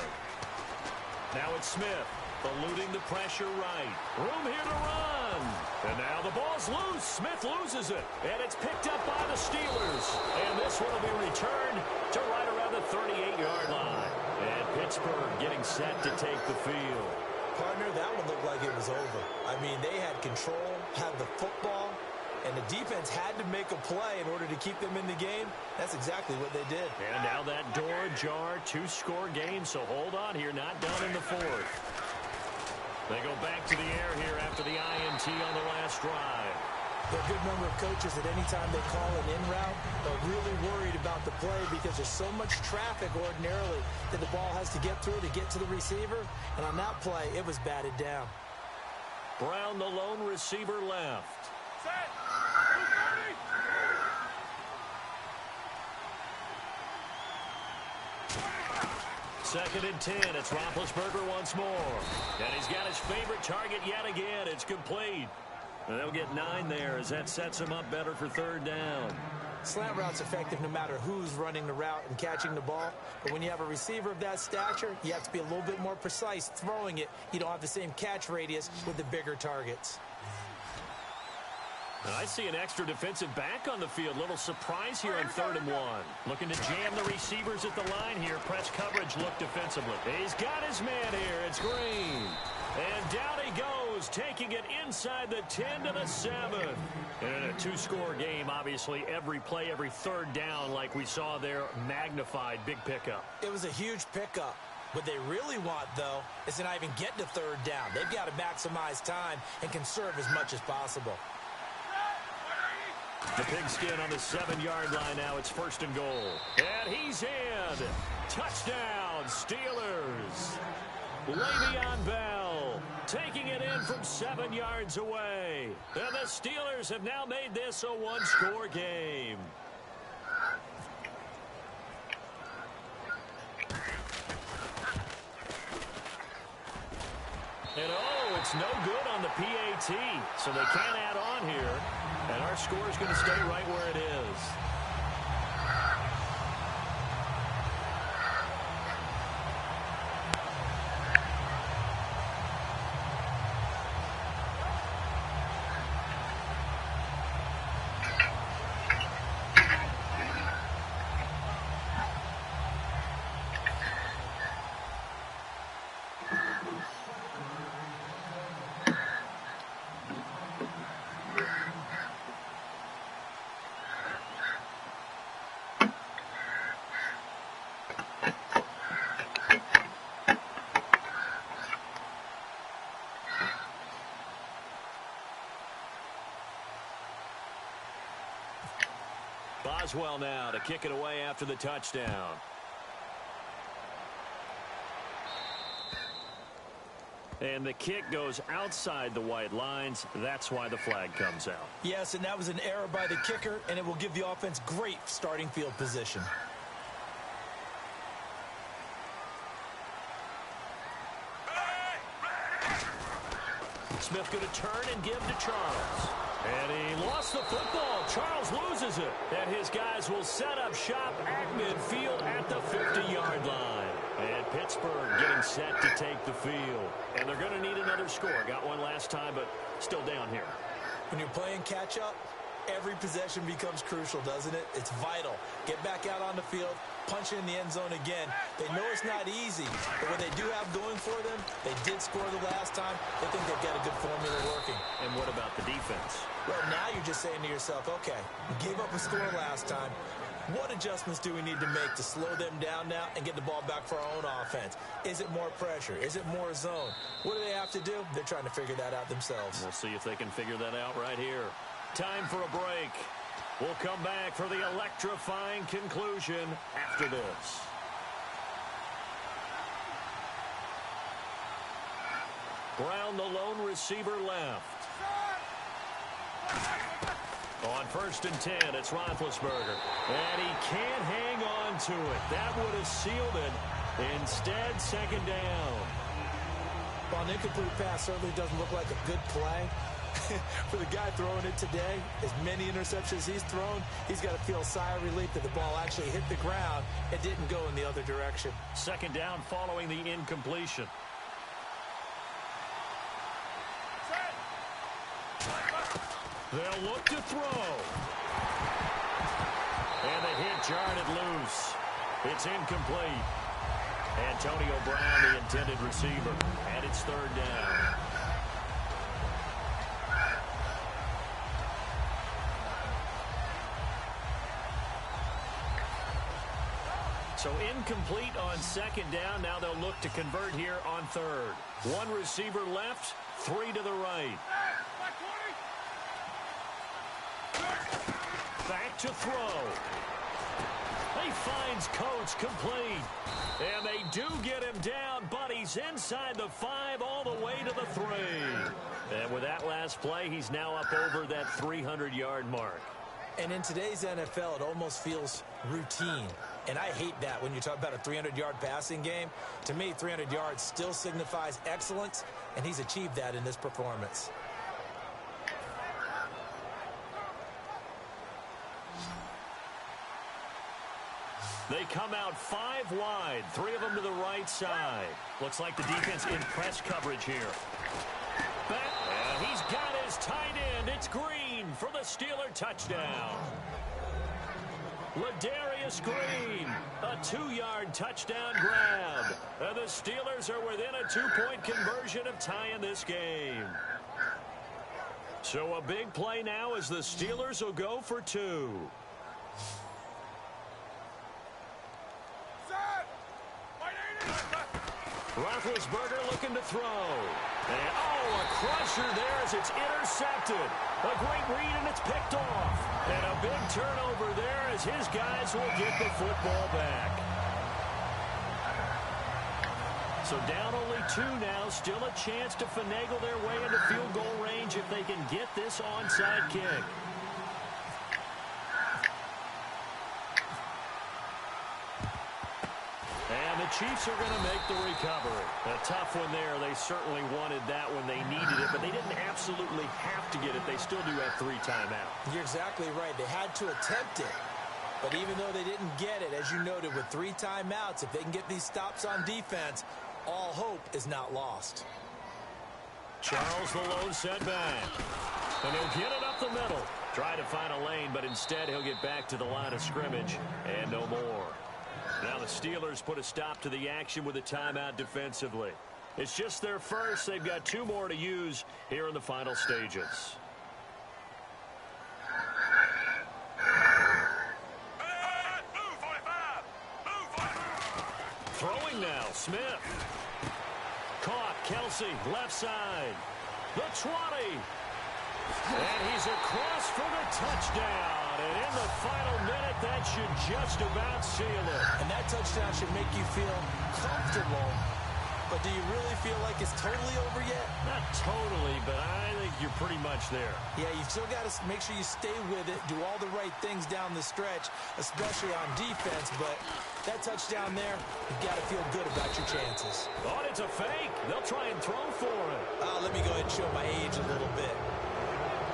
Now it's Smith, eluding the pressure right. Room here to run. run. And now the ball's loose. Smith loses it. And it's picked up by the Steelers. And this one will be returned to right around the 38-yard line. And Pittsburgh getting set to take the field. Partner, that one looked like it was over. I mean, they had control, had the football, and the defense had to make a play in order to keep them in the game. That's exactly what they did. And now that door ajar, 2-score game, so hold on here, not done in the fourth. They go back to the air here after the INT on the last drive. There are a good number of coaches that anytime they call an in route are really worried about the play because there's so much traffic ordinarily that the ball has to get through to get to the receiver. And on that play, it was batted down. Brown, the lone receiver, left. Set. 2nd and 10. It's Roethlisberger once more. And he's got his favorite target yet again. It's complete. And they'll get 9 there as that sets him up better for 3rd down. Slant route's effective no matter who's running the route and catching the ball. But when you have a receiver of that stature, you have to be a little bit more precise throwing it. You don't have the same catch radius with the bigger targets. I see an extra defensive back on the field. Little surprise here on 3rd and 1. Looking to jam the receivers at the line here. Press coverage look defensively. He's got his man here. It's Green. And down he goes, taking it inside the 10 to the 7. And in a 2-score game, obviously, every play, every 3rd down, like we saw there, magnified. Big pickup. It was a huge pickup. What they really want, though, is to not even get to 3rd down. They've got to maximize time and conserve as much as possible. The pigskin on the 7-yard line now. It's 1st and goal. And he's in. Touchdown, Steelers. Le'Veon Bell taking it in from 7 yards away. And the Steelers have now made this a 1-score game. And oh, it's no good on the PAT. So they can't add on here. And our score is going to stay right where it is. Boswell now to kick it away after the touchdown. And the kick goes outside the white lines. That's why the flag comes out. Yes, and that was an error by the kicker, and it will give the offense great starting field position. Smith going to turn and give to Charles. And he lost the football. Charles loses it. And his guys will set up shop at midfield at the 50-yard line. And Pittsburgh getting set to take the field. And they're going to need another score. Got one last time, but still down here. When you're playing catch-up, every possession becomes crucial, doesn't it? It's vital. Get back out on the field, punch it in the end zone again. They know it's not easy, but what they do have going for them, they did score the last time. They think they've got a good formula working. And what about the defense? Well, now you're just saying to yourself, okay, we gave up a score last time. What adjustments do we need to make to slow them down now and get the ball back for our own offense? Is it more pressure? Is it more zone? What do they have to do? They're trying to figure that out themselves. We'll see if they can figure that out right here. Time for a break. We'll come back for the electrifying conclusion after this. Brown, the lone receiver, left. On 1st and 10, it's Roethlisberger. And he can't hang on to it. That would have sealed it. Instead, 2nd down. Well, an incomplete pass certainly doesn't look like a good play. For the guy throwing it today, as many interceptions he's thrown, he's got to feel a sigh of relief that the ball actually hit the ground and didn't go in the other direction. 2nd down following the incompletion. They'll look to throw. And the hit jarred it loose. It's incomplete. Antonio Brown, the intended receiver. And it's third down. So incomplete on second down. Now they'll look to convert here on third. One receiver left, three to the right. Back to throw. He finds Coates complete. And they do get him down, but he's inside the 5 all the way to the 3. And with that last play, he's now up over that 300-yard mark. And in today's NFL, it almost feels routine. And I hate that when you talk about a 300-yard passing game. To me, 300 yards still signifies excellence, and he's achieved that in this performance. They come out 5 wide, 3 of them to the right side. Looks like the defense in press coverage here. And he's got his tight end. It's Green for the Steeler touchdown. Ladarius Green, a 2-yard touchdown grab. And the Steelers are within a 2-point conversion of tying this game. So a big play now as the Steelers will go for 2. Roethlisberger looking to throw. And, a crusher there as it's intercepted. A great read, and it's picked off. And a big turnover there as his guys will get the football back. So down only 2 now. Still a chance to finagle their way into field goal range if they can get this onside kick. And the Chiefs are going to make the recovery. A tough one there. They certainly wanted that when they needed it, but they didn't absolutely have to get it. They still do have 3 timeouts. You're exactly right. They had to attempt it. But even though they didn't get it, as you noted, with 3 timeouts, if they can get these stops on defense, all hope is not lost. Charles the lone setback. And he'll get it up the middle. Try to find a lane, but instead he'll get back to the line of scrimmage and no more. Now the Steelers put a stop to the action with a timeout defensively. It's just their first. They've got 2 more to use here in the final stages. Throwing now, Smith. Caught, Kelsey, left side. The 20. And he's across for the touchdown. And in the final minute, that should just about seal it. And that touchdown should make you feel comfortable. But do you really feel like it's totally over yet? Not totally, but I think you're pretty much there. Yeah, you've still got to make sure you stay with it, do all the right things down the stretch, especially on defense. But that touchdown there, you've got to feel good about your chances. Oh, it's a fake. They'll try and throw for it. Let me go ahead and show my age a little bit.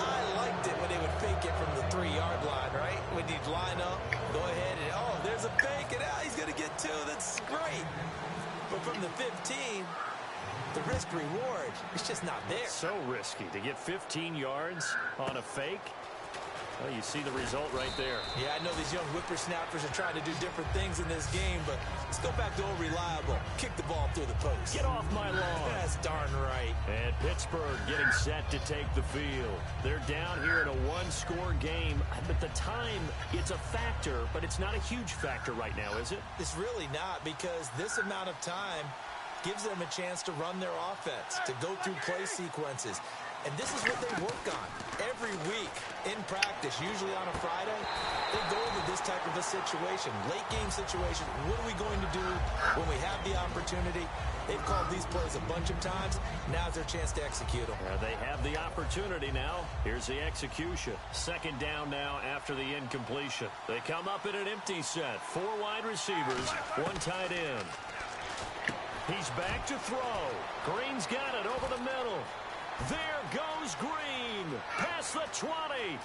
I liked it when they would fake it from the 3-yard line, right? When you'd line up, go ahead and, there's a fake, and he's going to get 2. That's great. But from the 15, the risk-reward is just not there. So risky to get 15 yards on a fake. Well, you see the result right there. Yeah, I know these young whippersnappers are trying to do different things in this game, but let's go back to old reliable. Kick the ball through the post. Get off my lawn. That's darn right. And Pittsburgh getting set to take the field. They're down here in a 1-score game, but the time, it's a factor, but it's not a huge factor right now, is it? It's really not, because this amount of time gives them a chance to run their offense, to go through play sequences. And this is what they work on every week in practice, usually on a Friday. They go into this type of a situation, late game situation. What are we going to do when we have the opportunity? They've called these plays a bunch of times. Now's their chance to execute them. They have the opportunity now. Here's the execution. Second down now after the incompletion. They come up in an empty set. 4 wide receivers, 1 tight end. He's back to throw. Green's got it over the middle. There goes Green, past the 20,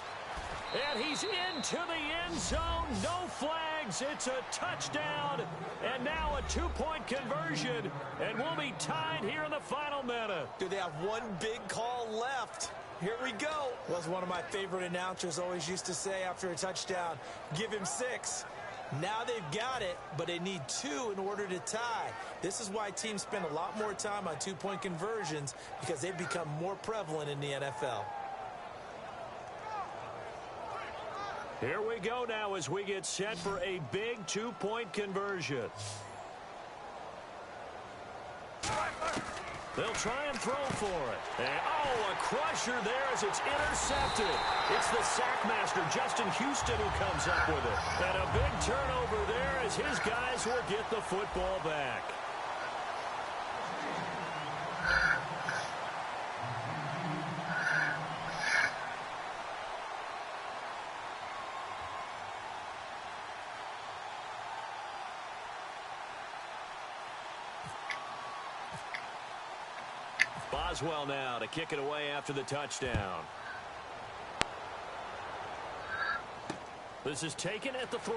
and he's into the end zone. No flags. It's a touchdown, and now a 2-point conversion, and we'll be tied here in the final minute. Do they have one big call left? Here we go. Was one of my favorite announcers always used to say after a touchdown, give him 6. Now they've got it, but they need 2 in order to tie. This is why teams spend a lot more time on 2-point conversions, because they've become more prevalent in the NFL. Here we go now as we get set for a big 2-point conversion. They'll try and throw for it. And, oh, a crusher there as it's intercepted. It's the sackmaster, Justin Houston, who comes up with it. And a big turnover there as his guys will get the football back. Boswell now to kick it away after the touchdown. This is taken at the 3.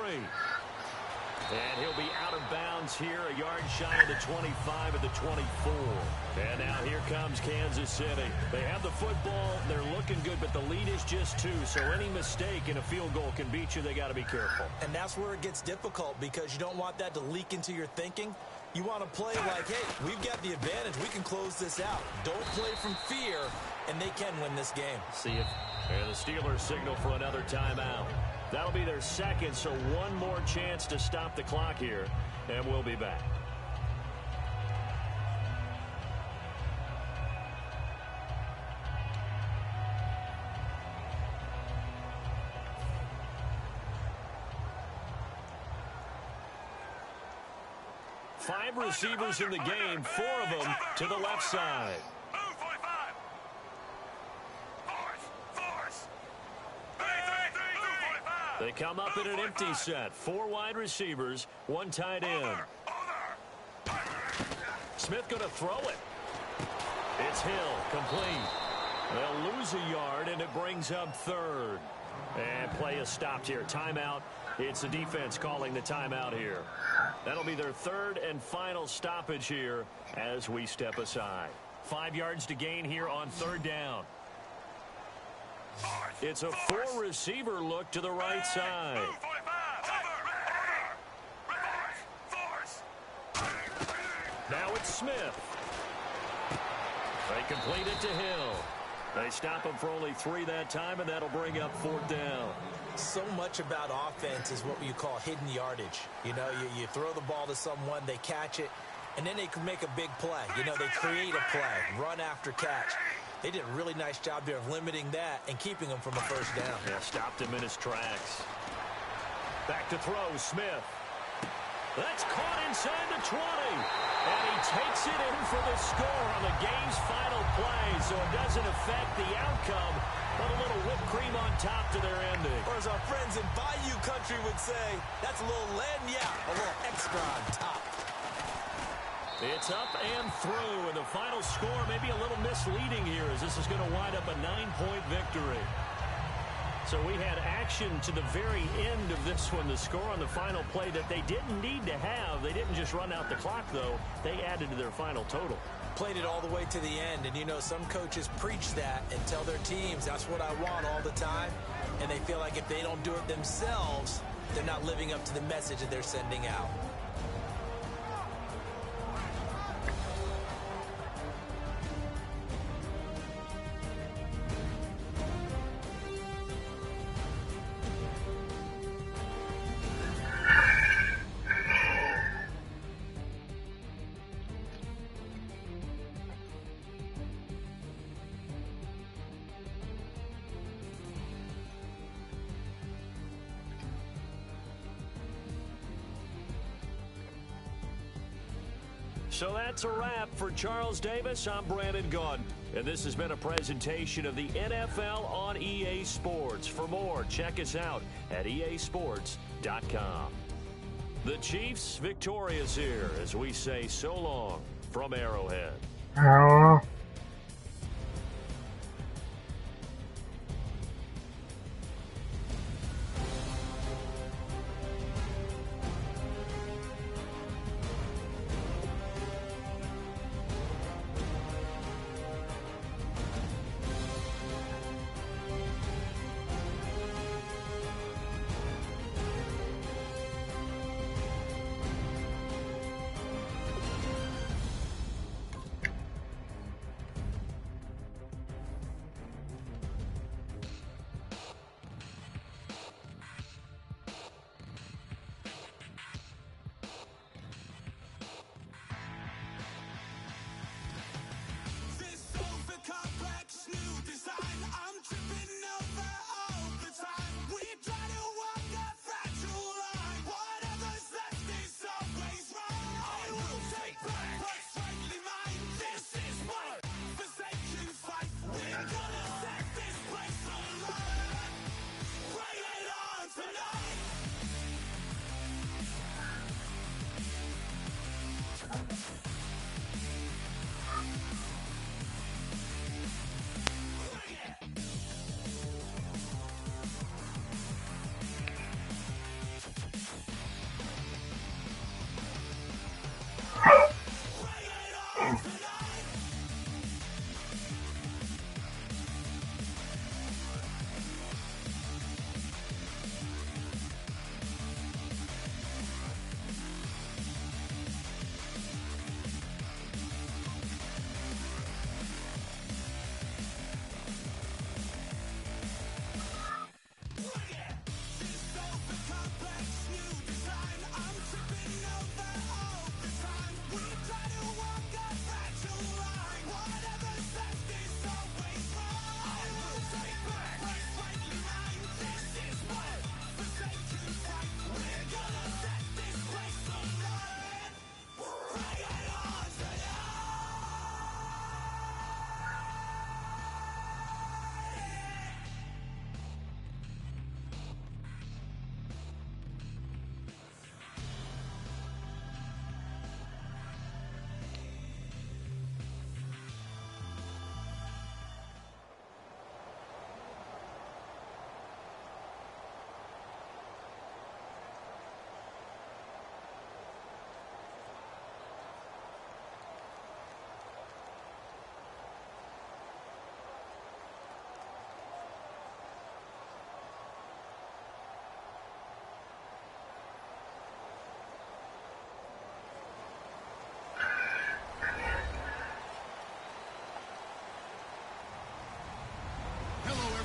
And he'll be out of bounds here, a yard shy of the 25 at the 24. And now here comes Kansas City. They have the football. They're looking good, but the lead is just 2. So any mistake in a field goal can beat you. They got to be careful. And that's where it gets difficult, because you don't want that to leak into your thinking. You want to play like, hey, we've got the advantage. We can close this out. Don't play from fear, and they can win this game. See if the Steelers signal for another timeout. That'll be their second, so one more chance to stop the clock here, and we'll be back. Five receivers in the game, 4 of them to the left side. They come up in an empty set. 4 wide receivers, 1 tight end. Smith going to throw it. It's Hill, complete. They'll lose a yard, and it brings up 3rd. And play is stopped here. Timeout. It's the defense calling the timeout here. That'll be their 3rd and final stoppage here as we step aside. 5 yards to gain here on 3rd down. It's a 4-receiver look to the right side. Now it's Smith. They complete it to Hill. They stop him for only 3 that time, and that'll bring up 4th down. So much about offense is what you call hidden yardage. You know, you throw the ball to someone, they catch it, and then they can make a big play. You know, they create a play, run after catch. They did a really nice job there of limiting that and keeping him from a 1st down. Yeah, stopped him in his tracks. Back to throw, Smith. That's caught inside the 20. And he takes it in for the score on the game's final play, so it doesn't affect the outcome, but a little whipped cream on top to their ending. Or as our friends in Bayou Country would say, that's a little a little extra on top. It's up and through, and the final score may be a little misleading here, as this is going to wind up a 9-point victory. So we had action to the very end of this one, the score on the final play that they didn't need to have. They didn't just run out the clock, though. They added to their final total. Played it all the way to the end, and you know, some coaches preach that and tell their teams, that's what I want all the time, and they feel like if they don't do it themselves, they're not living up to the message that they're sending out. So that's a wrap for Charles Davis. I'm Brandon Gaudin, and this has been a presentation of the NFL on EA Sports. For more, check us out at easports.com. The Chiefs victorious here as we say so long from Arrowhead.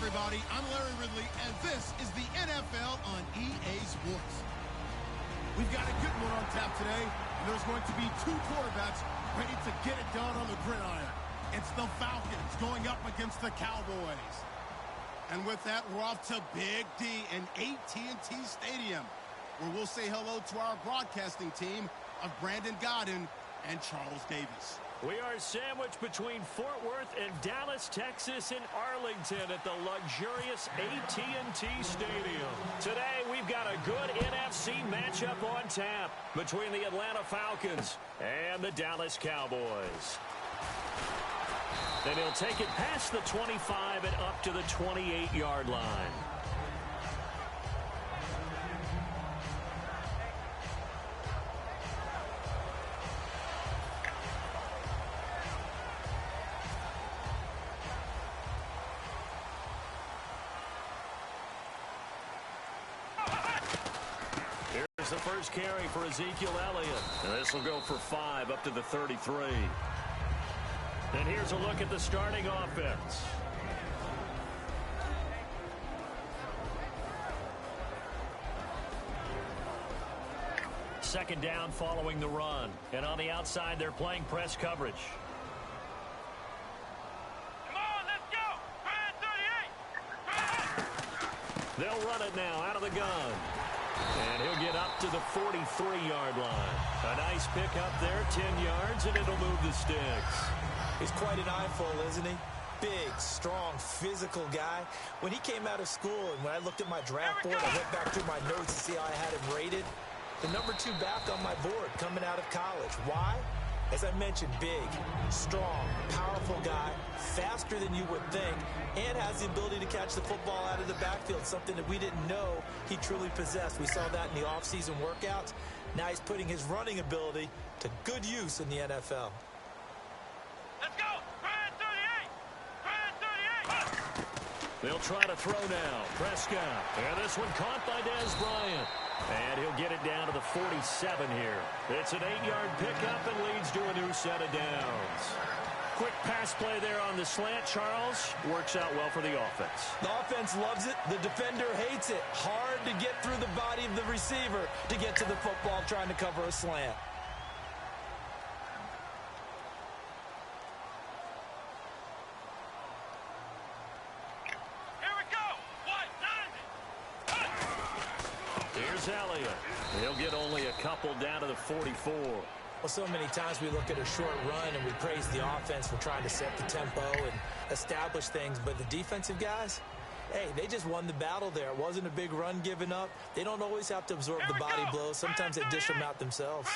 Everybody, I'm Larry Ridley, and this is the NFL on EA Sports. We've got a good one on tap today, and there's going to be two quarterbacks ready to get it done on the gridiron. It's the Falcons going up against the Cowboys. And with that, we're off to Big D in AT&T Stadium, where we'll say hello to our broadcasting team of Brandon Godden and Charles Davis. We are sandwiched between Fort Worth and Dallas, Texas, and Arlington at the luxurious AT&T Stadium. Today, we've got a good NFC matchup on tap between the Atlanta Falcons and the Dallas Cowboys. And he'll take it past the 25 and up to the 28-yard line. Here's the first carry for Ezekiel Elliott. And this will go for 5 up to the 33. And here's a look at the starting offense. Second down following the run. And on the outside, they're playing press coverage. Come on, let's go! 38! They'll run it now out of the gun. And he'll get up to the 43-yard line. A nice pick up there, 10 yards, and it'll move the sticks. He's quite an eyeful, isn't he? Big, strong, physical guy. When he came out of school and when I looked at my draft board, I went back through my notes to see how I had him rated. The number 2 back on my board coming out of college. Why? As I mentioned, big, strong, powerful guy, faster than you would think, and has the ability to catch the football out of the backfield, something that we didn't know he truly possessed. We saw that in the offseason workouts. Now he's putting his running ability to good use in the NFL. Let's go! 38! They'll try to throw now. Prescott. And this one caught by Dez Bryant. And he'll get it down to the 47 here. It's an 8-yard pickup and leads to a new set of downs. Quick pass play there on the slant, Charles. Works out well for the offense. The offense loves it. The defender hates it. Hard to get through the body of the receiver to get to the football trying to cover a slant. Here's Elliott. He'll get only a couple down to the 44. Well, so many times we look at a short run and we praise the offense for trying to set the tempo and establish things, but the defensive guys, hey, they just won the battle there. It wasn't a big run given up. They don't always have to absorb the body blows. Sometimes they dish them out themselves.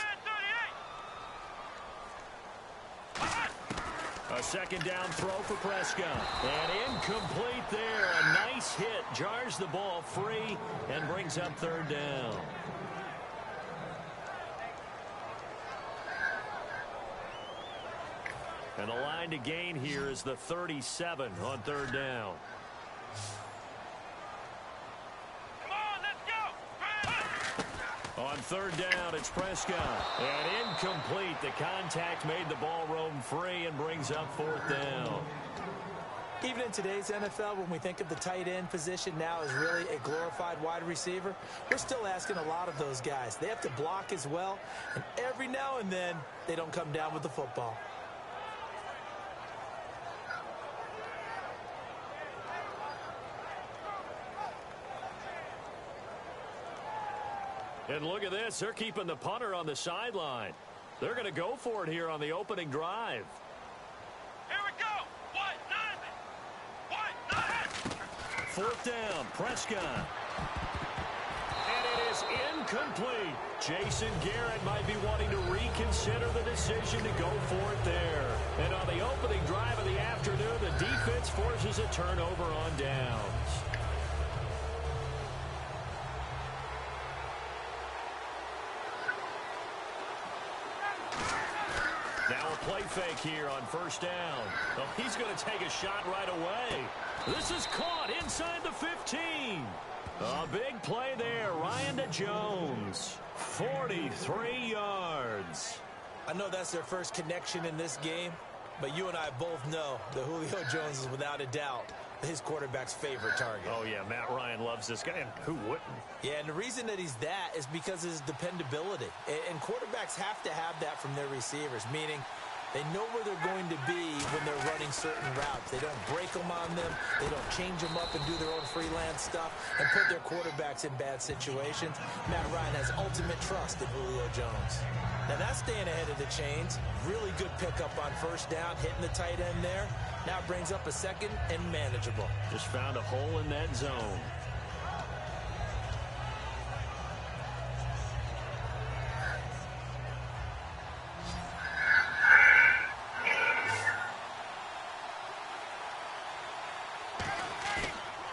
A second down throw for Prescott. And incomplete there. A nice hit. Jars the ball free and brings up third down. And the line to gain here is the 37 on third down. Come on, let's go. On third down, it's Prescott. And incomplete. The contact made the ball roam free and brings up fourth down. Even in today's NFL, when we think of the tight end position now as really a glorified wide receiver, we're still asking a lot of those guys. They have to block as well, and every now and then, they don't come down with the football. And look at this. They're keeping the punter on the sideline. They're going to go for it here on the opening drive. Here we go. What? Nothing. Fourth down, Prescott. And it is incomplete. Jason Garrett might be wanting to reconsider the decision to go for it there. And on the opening drive of the afternoon, the defense forces a turnover on downs. Now a play fake here on first down. Oh, he's going to take a shot right away. This is caught inside the 15. A big play there. Ryan to Jones. 43 yards. I know that's their first connection in this game, but you and I both know that Julio Jones is without a doubt his quarterback's favorite target. Oh, yeah, Matt Ryan loves this guy, and who wouldn't? Yeah, and the reason that he's that is because of his dependability. And quarterbacks have to have that from their receivers, meaning they know where they're going to be when they're running certain routes. They don't break them on them. They don't change them up and do their own freelance stuff and put their quarterbacks in bad situations. Matt Ryan has ultimate trust in Julio Jones. Now that's staying ahead of the chains. Really good pickup on first down, hitting the tight end there. Now it brings up a second and manageable. Just found a hole in that zone.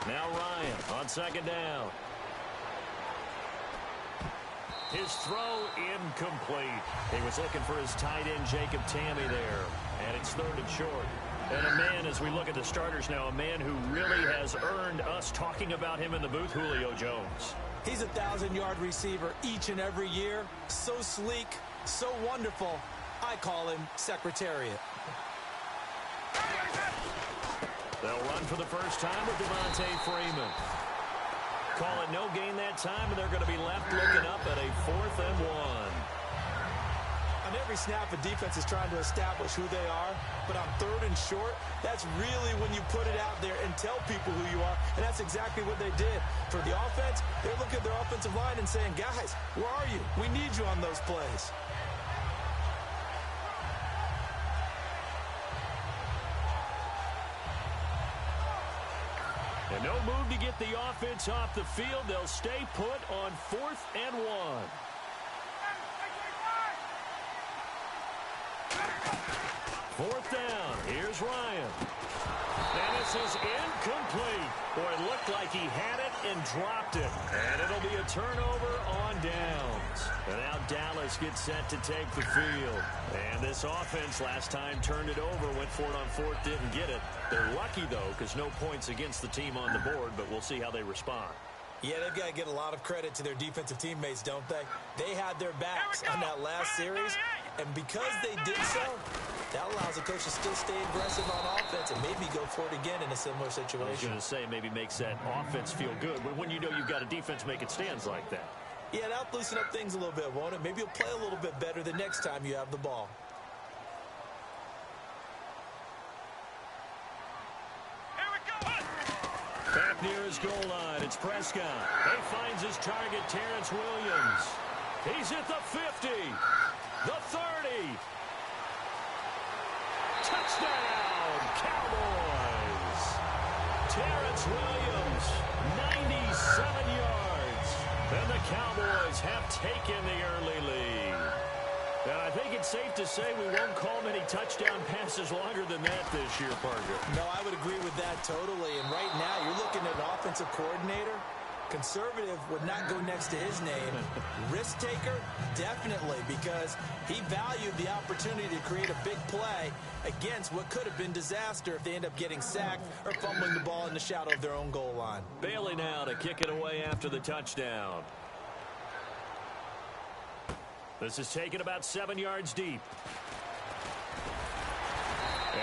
Now Ryan on second down. His throw incomplete. He was looking for his tight end, Jacob Tammy, there. And it's third and short. And a man, as we look at the starters now, a man who really has earned us talking about him in the booth, Julio Jones. He's a 1,000-yard receiver each and every year. So sleek, so wonderful. I call him Secretariat. They'll run for the first time with Devontae Freeman. Call it no gain that time, and they're going to be left looking up at a 4th and 1. On every snap, a defense is trying to establish who they are, but on third and short, that's really when you put it out there and tell people who you are, and that's exactly what they did. For the offense, they're looking at their offensive line and saying, guys, where are you? We need you on those plays. And no move to get the offense off the field. They'll stay put on 4th and 1. Fourth down. Here's Ryan. And this is incomplete. Boy, it looked like he had it and dropped it. And it'll be a turnover on downs. And now Dallas gets set to take the field. And this offense last time turned it over, went for it on 4th, didn't get it. They're lucky, though, because no points against the team on the board, but we'll see how they respond. Yeah, they've got to get a lot of credit to their defensive teammates, don't they? They had their backs on that last series, and because they did so, that allows the coach to still stay aggressive on offense and maybe go for it again in a similar situation. I was going to say, maybe makes that offense feel good when you know you've got a defense making stands like that. Yeah, that'll loosen up things a little bit, won't it? Maybe you'll play a little bit better the next time you have the ball. Back near his goal line, it's Prescott. He finds his target, Terrence Williams. He's at the 50, the 30. Touchdown, Cowboys. Terrence Williams, 97 yards. And the Cowboys have taken the early lead. And I think it's safe to say we won't call many touchdown passes longer than that this year, Parker. No, I would agree with that totally. And right now, you're looking at an offensive coordinator Conservative would not go next to his name. Risk taker, definitely, because he valued the opportunity to create a big play against what could have been disaster if they end up getting sacked or fumbling the ball in the shadow of their own goal line. Bailey now to kick it away after the touchdown. This is taken about 7 yards deep.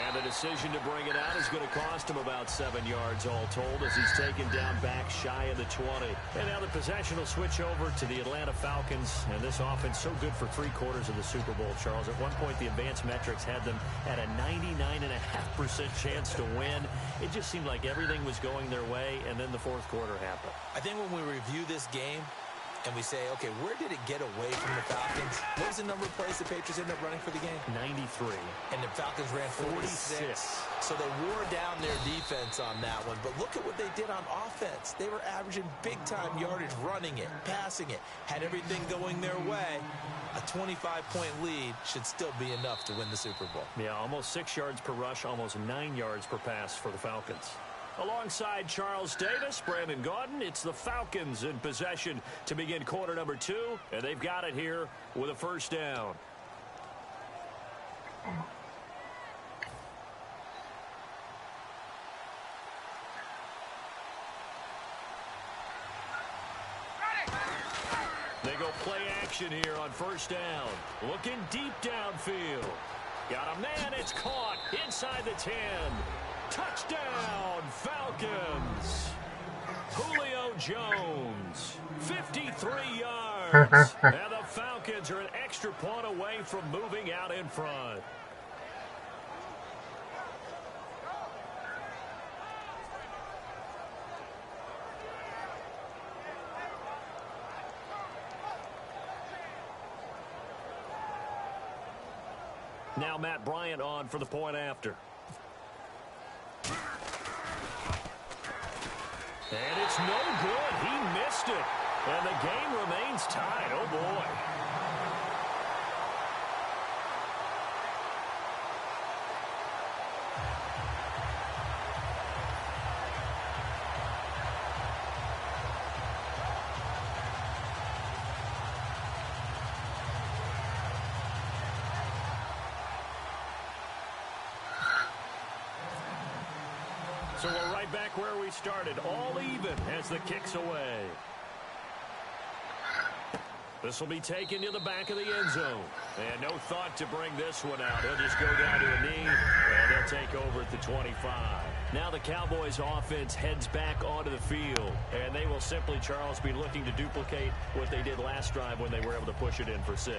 And the decision to bring it out is going to cost him about 7 yards all told as he's taken down back shy of the 20. And now the possession will switch over to the Atlanta Falcons. And this offense so good for 3/4 of the Super Bowl, Charles. At one point, the advanced metrics had them at a 99.5% chance to win. It just seemed like everything was going their way, and then the fourth quarter happened. I think when we review this game, and we say, okay, where did it get away from the Falcons? What was the number of plays the Patriots ended up running for the game? 93. And the Falcons ran 46. So they wore down their defense on that one. But look at what they did on offense. They were averaging big-time yardage, running it, passing it, had everything going their way. A 25-point lead should still be enough to win the Super Bowl. Yeah, almost 6 yards per rush, almost 9 yards per pass for the Falcons. Alongside Charles Davis, Brandon Gaudin, it's the Falcons in possession to begin quarter number 2, and they've got it here with a first down. They go play action here on first down. Looking deep downfield. Got a man, it's caught inside the 10. Touchdown, Falcons. Julio Jones, 53 yards. And the Falcons are an extra point away from moving out in front. Now Matt Bryant on for the point after. And it's no good. He missed it. And the game remains tied. Oh, boy. So we're right back where we started, all even as the kick's away. This will be taken to the back of the end zone. And no thought to bring this one out. He'll just go down to a knee, and they'll take over at the 25. Now the Cowboys offense heads back onto the field, and they will simply, Charles, be looking to duplicate what they did last drive when they were able to push it in for 6.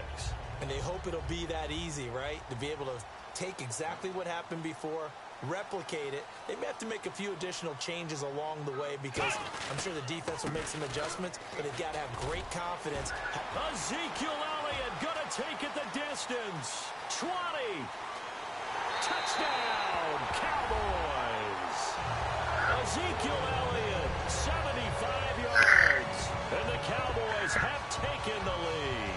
And they hope it'll be that easy, right? To be able to take exactly what happened before, replicate it. They may have to make a few additional changes along the way because I'm sure the defense will make some adjustments, but they've got to have great confidence. Ezekiel Elliott gonna take it the distance. 20. Touchdown, Cowboys. Ezekiel Elliott, 75 yards. And the Cowboys have taken the lead.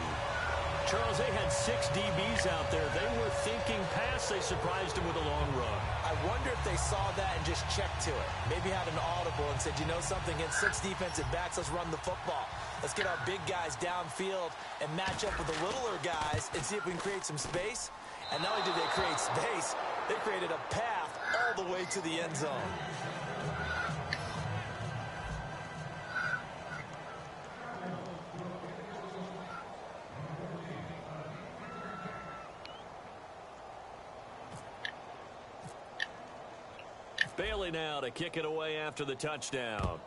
Charles, they had 6 DBs out there. They were thinking pass. They surprised him with a long run. I wonder if they saw that and just checked to it. Maybe had an audible and said, you know something, against 6 defensive backs, let's run the football. Let's get our big guys downfield and match up with the littler guys and see if we can create some space. And not only did they create space, they created a path all the way to the end zone. Bailey now to kick it away after the touchdown.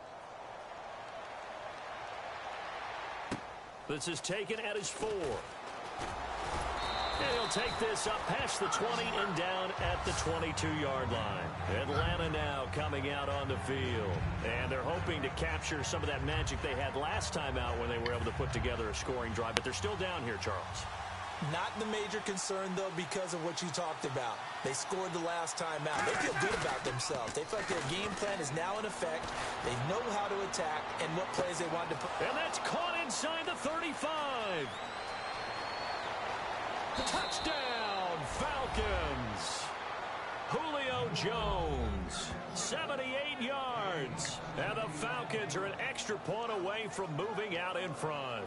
This is taken at his 4. And he'll take this up past the 20 and down at the 22-yard line. Atlanta now coming out on the field. And they're hoping to capture some of that magic they had last time out when they were able to put together a scoring drive. But they're still down here, Charles. Not the major concern, though, because of what you talked about. They scored the last time out. They feel good about themselves. They feel like their game plan is now in effect. They know how to attack and what plays they want to put. And that's caught inside the 35. Touchdown, Falcons. Julio Jones, 78 yards. And the Falcons are an extra point away from moving out in front.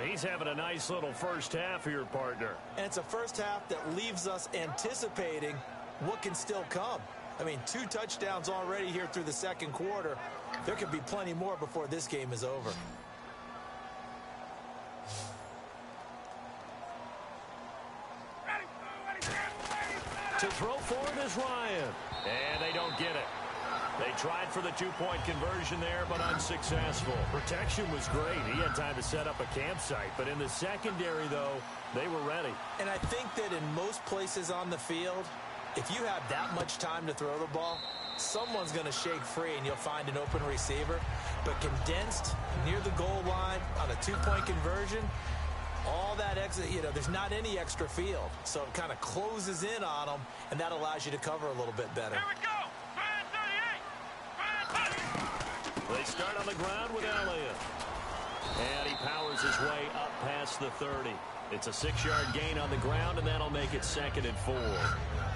He's having a nice little first half here, partner. And it's a first half that leaves us anticipating what can still come. I mean, 2 touchdowns already here through the second quarter. There could be plenty more before this game is over. To throw for it is Ryan. And they don't get it. They tried for the 2-point conversion there, but unsuccessful. Protection was great. He had time to set up a campsite. But in the secondary, though, they were ready. And I think that in most places on the field, if you have that much time to throw the ball, someone's going to shake free and you'll find an open receiver. But condensed near the goal line on a 2-point conversion, all that exit, there's not any extra field. So it kind of closes in on them, and that allows you to cover a little bit better. Here we go. They start on the ground with Elliott. And he powers his way up past the 30. It's a 6-yard gain on the ground, and that'll make it 2nd and 4.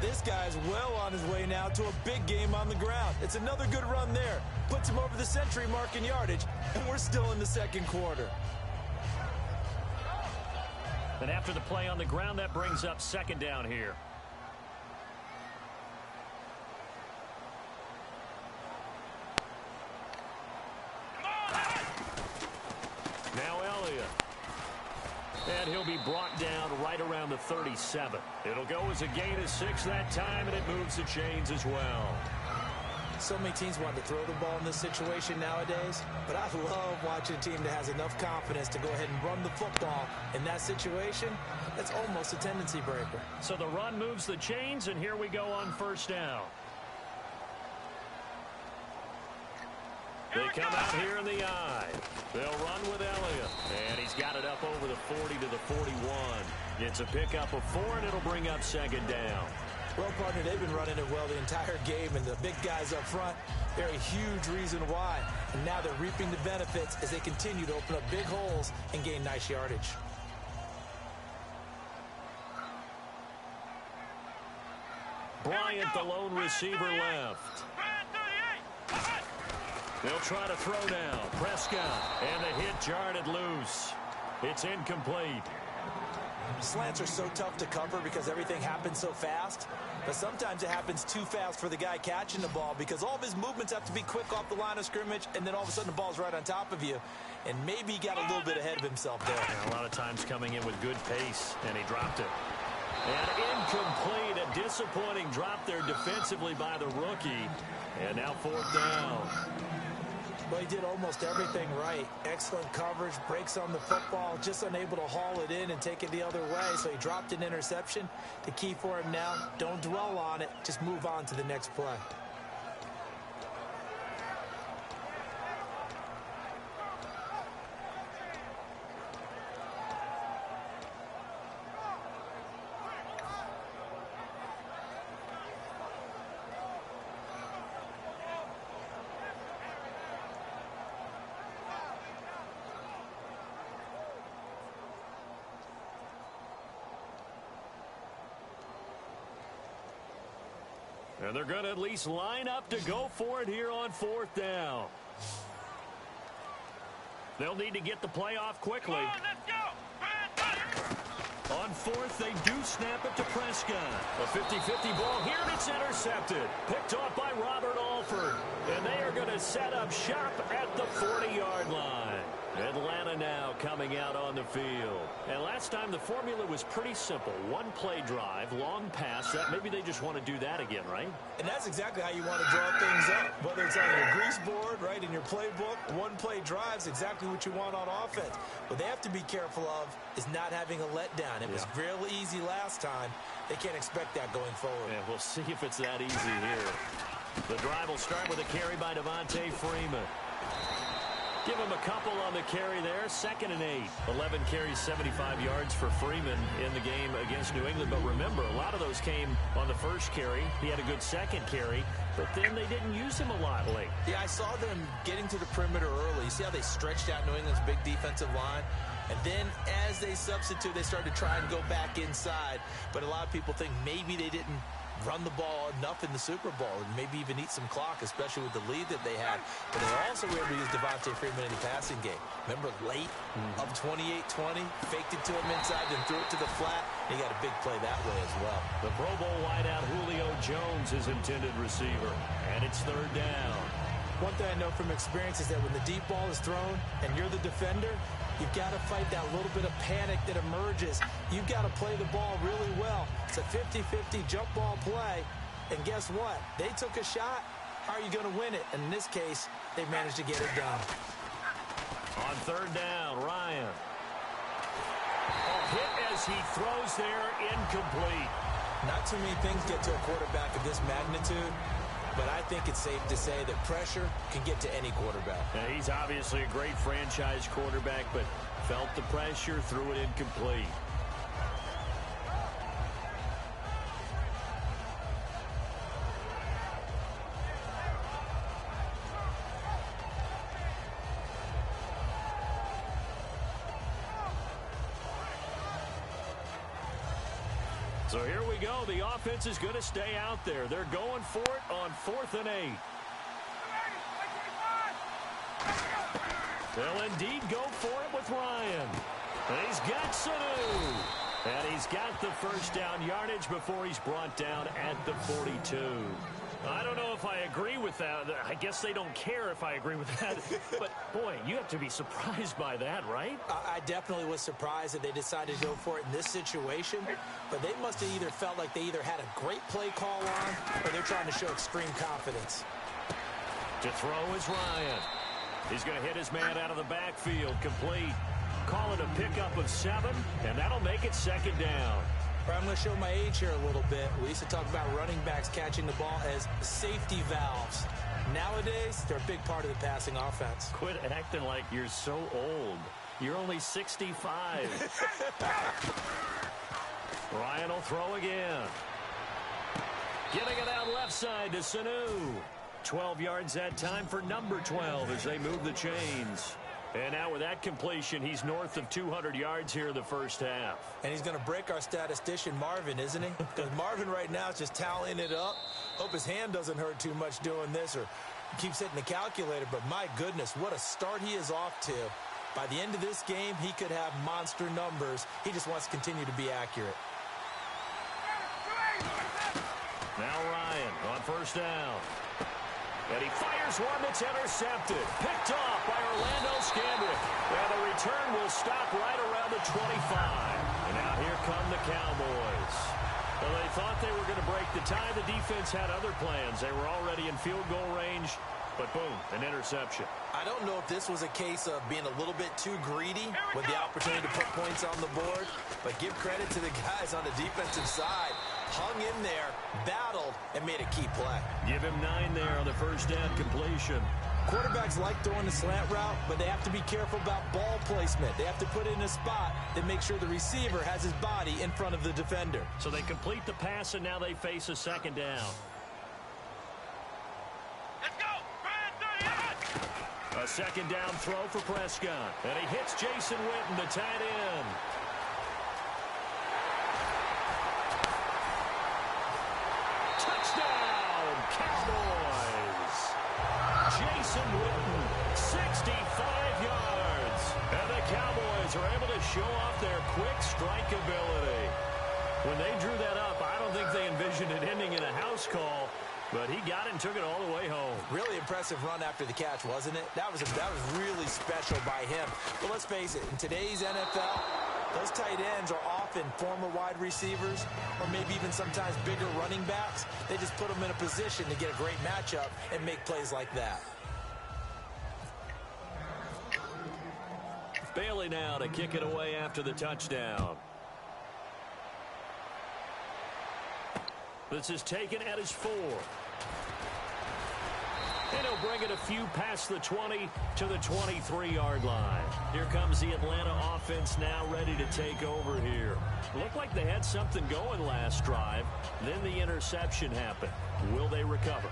This guy's well on his way now to a big game on the ground. It's another good run there. Puts him over the century mark in yardage, and we're still in the second quarter. And after the play on the ground, that brings up 2nd down here. Now Elliott. And he'll be brought down right around the 37. It'll go as a gain of 6 that time, and it moves the chains as well. So many teams want to throw the ball in this situation nowadays, but I love watching a team that has enough confidence to go ahead and run the football. In that situation, that's almost a tendency breaker. So the run moves the chains, and here we go on 1st down. They come out here in the eye. They'll run with Elliott. And he's got it up over the 40 to the 41. It's a pickup of 4, and it'll bring up 2nd down. Well, partner, they've been running it well the entire game, and the big guys up front, they're a huge reason why. And now they're reaping the benefits as they continue to open up big holes and gain nice yardage. Bryant, the lone receiver, left. They'll try to throw now. Prescott, and the hit jarred it loose. It's incomplete. Slants are so tough to cover because everything happens so fast. But sometimes it happens too fast for the guy catching the ball because all of his movements have to be quick off the line of scrimmage, and then all of a sudden the ball's right on top of you. And maybe he got a little bit ahead of himself there. And a lot of times coming in with good pace, and he dropped it. And incomplete. A disappointing drop there defensively by the rookie. And now 4th down. Well, he did almost everything right. Excellent coverage, breaks on the football, just unable to haul it in and take it the other way. So he dropped an interception. The key for him now, don't dwell on it. Just move on to the next play. And they're going to at least line up to go for it here on 4th down. They'll need to get the play off quickly. On 4th, they do snap it to Prescott. A 50-50 ball here, and it's intercepted. Picked off by Robert Alford. And they are going to set up shop at the 40-yard line. Atlanta now coming out on the field. And last time the formula was pretty simple. 1-play drive, long pass. That maybe they just want to do that again, right? And that's exactly how you want to draw things up. Whether it's on your grease board, right, in your playbook, 1-play drive's exactly what you want on offense. What they have to be careful of is not having a letdown. It was real easy last time. They can't expect that going forward. Yeah, we'll see if it's that easy here. The drive will start with a carry by Devontae Freeman. Give him a couple on the carry there. 2nd and 8. 11 carries, 75 yards for Freeman in the game against New England. But remember, a lot of those came on the first carry. He had a good second carry, but then they didn't use him a lot late. Yeah, I saw them getting to the perimeter early. You see how they stretched out New England's big defensive line? And then as they substitute, they started to try and go back inside. But a lot of people think maybe they didn't run the ball enough in the Super Bowl and maybe even eat some clock, especially with the lead that they had. But they also were able to use Devontae Freeman in the passing game. Remember late, up 28-20, faked it to him inside, then threw it to the flat. He got a big play that way as well. The Pro Bowl wideout Julio Jones is intended receiver, and it's third down. One thing I know from experience is that when the deep ball is thrown and you're the defender, you've got to fight that little bit of panic that emerges. You've got to play the ball really well. It's a 50-50 jump ball play. And guess what? They took a shot. How are you going to win it? And in this case, they managed to get it done. On third down, Ryan. Hit as he throws there, incomplete. Not too many things get to a quarterback of this magnitude, but I think it's safe to say that pressure can get to any quarterback. Now, he's obviously a great franchise quarterback, but felt the pressure, threw it incomplete. So here we go. The offense is going to stay out there. They're going for it on 4th and 8. They'll indeed go for it with Ryan. And he's got Sanu. And he's got the first down yardage before he's brought down at the 42. I don't know if I agree with that. I guess they don't care if I agree with that. But, boy, you have to be surprised by that, right? I definitely was surprised that they decided to go for it in this situation. But they must have either felt like they either had a great play call on or they're trying to show extreme confidence. To throw is Ryan. He's going to hit his man out of the backfield. Complete. Call it a pickup of 7, and that'll make it second down. I'm going to show my age here a little bit. We used to talk about running backs catching the ball as safety valves. Nowadays, they're a big part of the passing offense. Quit acting like you're so old. You're only 65. Ryan will throw again. Getting it out left side to Sanu. 12 yards that time for number 12 as they move the chains. And now with that completion, he's north of 200 yards here in the first half. And he's going to break our statistician, Marvin, isn't he? Because Marvin right now is just tallying it up. Hope his hand doesn't hurt too much doing this or keeps hitting the calculator. But my goodness, what a start he is off to. By the end of this game, he could have monster numbers. He just wants to continue to be accurate. Now Ryan on first down. And he fires one that's intercepted. Picked off by Orlando Scandrick. And the return will stop right around the 25. And now here come the Cowboys. Well, they thought they were going to break the tie. The defense had other plans. They were already in field goal range. But boom, an interception. I don't know if this was a case of being a little bit too greedy with the opportunity to put points on the board. But give credit to the guys on the defensive side. Hung in there, battled, and made a key play. Give him 9 there on the first down completion. Quarterbacks like throwing the slant route, but they have to be careful about ball placement. They have to put it in a spot that makes sure the receiver has his body in front of the defender. So they complete the pass, and now they face a second down. Let's go! Brian, 38! A second down throw for Prescott. And he hits Jason Witten, the tight end. Touchdown, Cowboys! Jason Witten, 65 yards. And the Cowboys are able to show off their quick strike ability. When they drew that up, I don't think they envisioned it ending in a house call, but he got it and took it all the way home. Really impressive run after the catch, wasn't it? That was really special by him. But let's face it, in today's NFL, those tight ends are often former wide receivers or maybe even sometimes bigger running backs. They just put them in a position to get a great matchup and make plays like that. Bailey now to kick it away after the touchdown. This is taken at his 4. And he'll bring it a few past the 20 to the 23-yard line. Here comes the Atlanta offense now ready to take over here. Looked like they had something going last drive. Then the interception happened. Will they recover?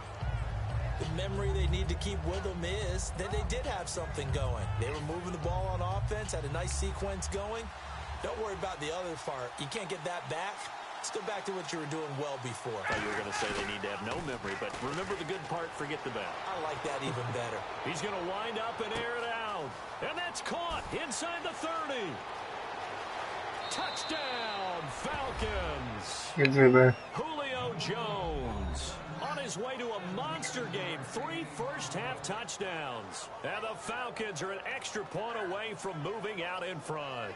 The memory they need to keep with them is that they did have something going. They were moving the ball on offense, had a nice sequence going. Don't worry about the other part. You can't get that back. Let's go back to what you were doing well before. I thought you were going to say they need to have no memory, but remember the good part, forget the bad. I like that even better. He's going to wind up and air it out. And that's caught inside the 30. Touchdown, Falcons. Gives me there. Julio Jones on his way to a monster game. 3 first-half touchdowns. And the Falcons are an extra point away from moving out in front.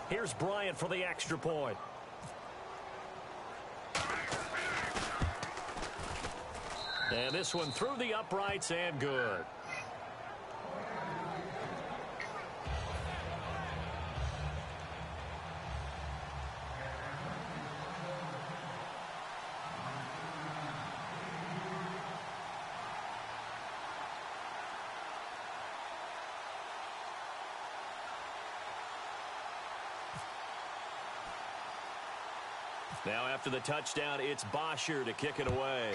Here's Bryant for the extra point. And this one through the uprights and good. Now after the touchdown, it's Bosher to kick it away.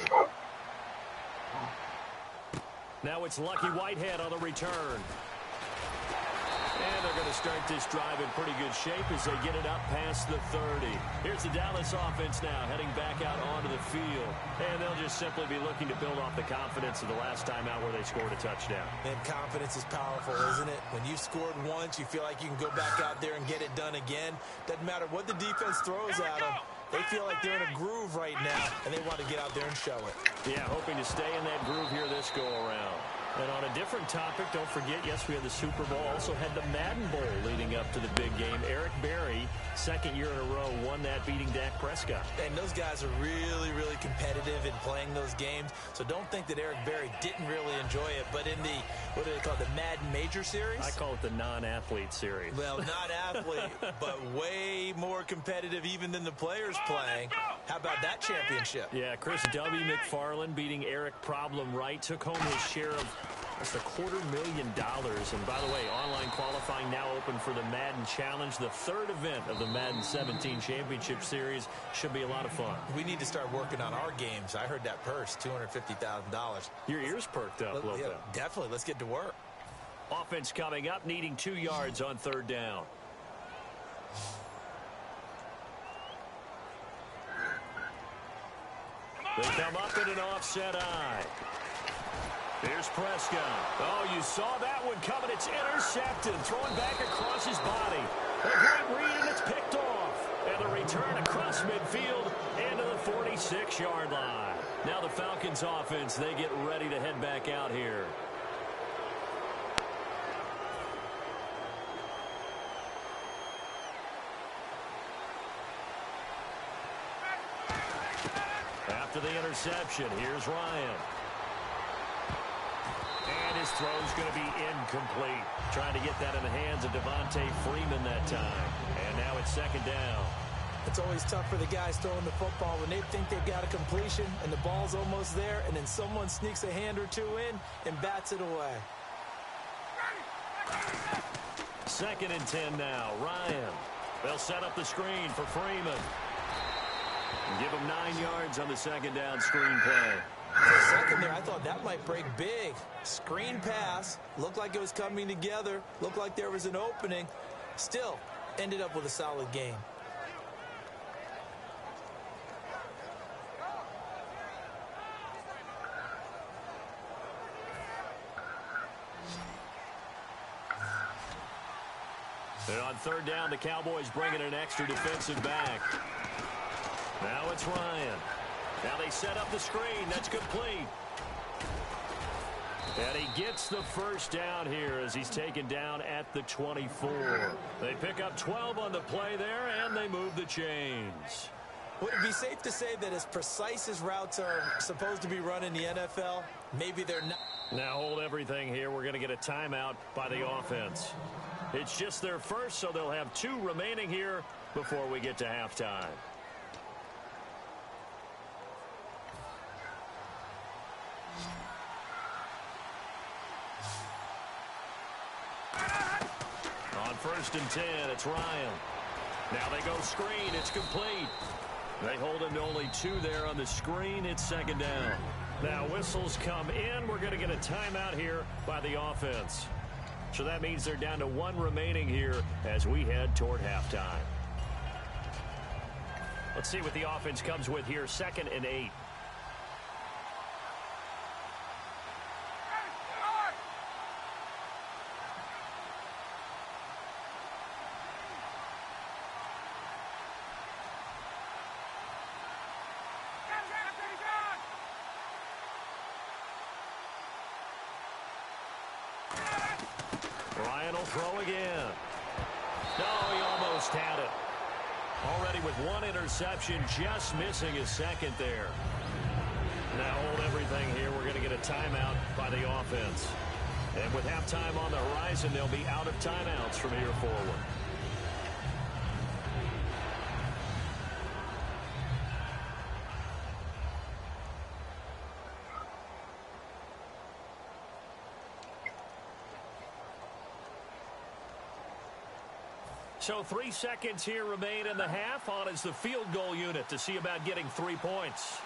Now it's Lucky Whitehead on the return. And they're going to start this drive in pretty good shape as they get it up past the 30. Here's the Dallas offense now heading back out onto the field. And they'll just simply be looking to build off the confidence of the last time out where they scored a touchdown. And confidence is powerful, isn't it? When you've scored once, you feel like you can go back out there and get it done again. Doesn't matter what the defense throws at them. They feel like they're in a groove right now, and they want to get out there and show it. Yeah, hoping to stay in that groove here this go-around. And on a different topic, don't forget, yes, we had the Super Bowl, also had the Madden Bowl leading up to the big game. Eric Berry, second year in a row, won that beating Dak Prescott. And those guys are really, really competitive in playing those games. So don't think that Eric Berry didn't really enjoy it. But in the, what do they call it, the Madden Major Series? I call it the non-athlete series. Well, not athlete, but way more competitive even than the players playing. How about that championship? Yeah, Chris W. McFarland beating Eric Problem Wright took home his share of just $250,000. And by the way, online qualifying now open for the Madden Challenge, the third event of the Madden 17 Championship Series. Should be a lot of fun. We need to start working on our games. I heard that purse, $250,000. Your ears perked up a little bit. Definitely. Let's get to work. Offense coming up, needing 2 yards on third down. They come up in an offset eye. Here's Prescott. Oh, you saw that one coming. It's intercepted. Thrown back across his body. A great read, and it's picked off. And the return across midfield into the 46-yard line. Now the Falcons offense, they get ready to head back out here. After the interception, here's Ryan. And his throw's going to be incomplete. Trying to get that in the hands of Devontae Freeman that time. And now it's second down. It's always tough for the guys throwing the football when they think they've got a completion and the ball's almost there, and then someone sneaks a hand or two in and bats it away. Second and 10 now. Ryan. They'll set up the screen for Freeman. And give him 9 yards on the second down screen play. For a second there, I thought that might break big. Screen pass. Looked like it was coming together. Looked like there was an opening. Still, ended up with a solid game. And on third down, the Cowboys bringing an extra defensive back. Now it's Ryan. Now they set up the screen. That's complete. And he gets the first down here as he's taken down at the 24. They pick up 12 on the play there, and they move the chains. Would it be safe to say that as precise as routes are supposed to be run in the NFL, maybe they're not? Now hold everything here. We're going to get a timeout by the offense. It's just their first, so they'll have 2 remaining here before we get to halftime. On first and 10, it's Ryan. Now they go screen. It's complete. They hold him to only 2 there on the screen. It's second down. Now whistles come in. We're going to get a timeout here by the offense. So that means they're down to 1 remaining here as we head toward halftime. Let's see what the offense comes with here. 2nd and 8. Ryan will throw again. No, he almost had it. Already with 1 interception, just missing his 2nd there. Now hold everything here. We're going to get a timeout by the offense. And with halftime on the horizon, they'll be out of timeouts from here forward. So 3 seconds here remain in the half. On is the field goal unit to see about getting 3 points.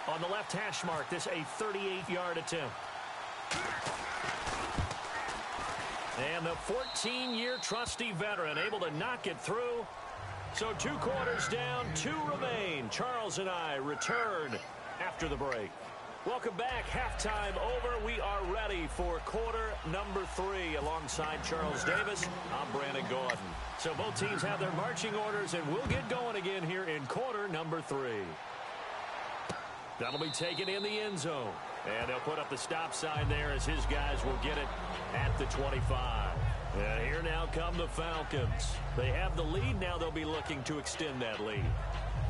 On the left hash mark, this a 38-yard attempt. And the 14-year trusty veteran able to knock it through. So 2 quarters down, 2 remain. Charles and I return after the break. Welcome back. Halftime over. We are ready for quarter number 3. Alongside Charles Davis, I'm Brandon Gordon. So both teams have their marching orders, and we'll get going again here in quarter number 3. That'll be taken in the end zone. And they'll put up the stop sign there as his guys will get it at the 25. And here now come the Falcons. They have the lead. Now they'll be looking to extend that lead.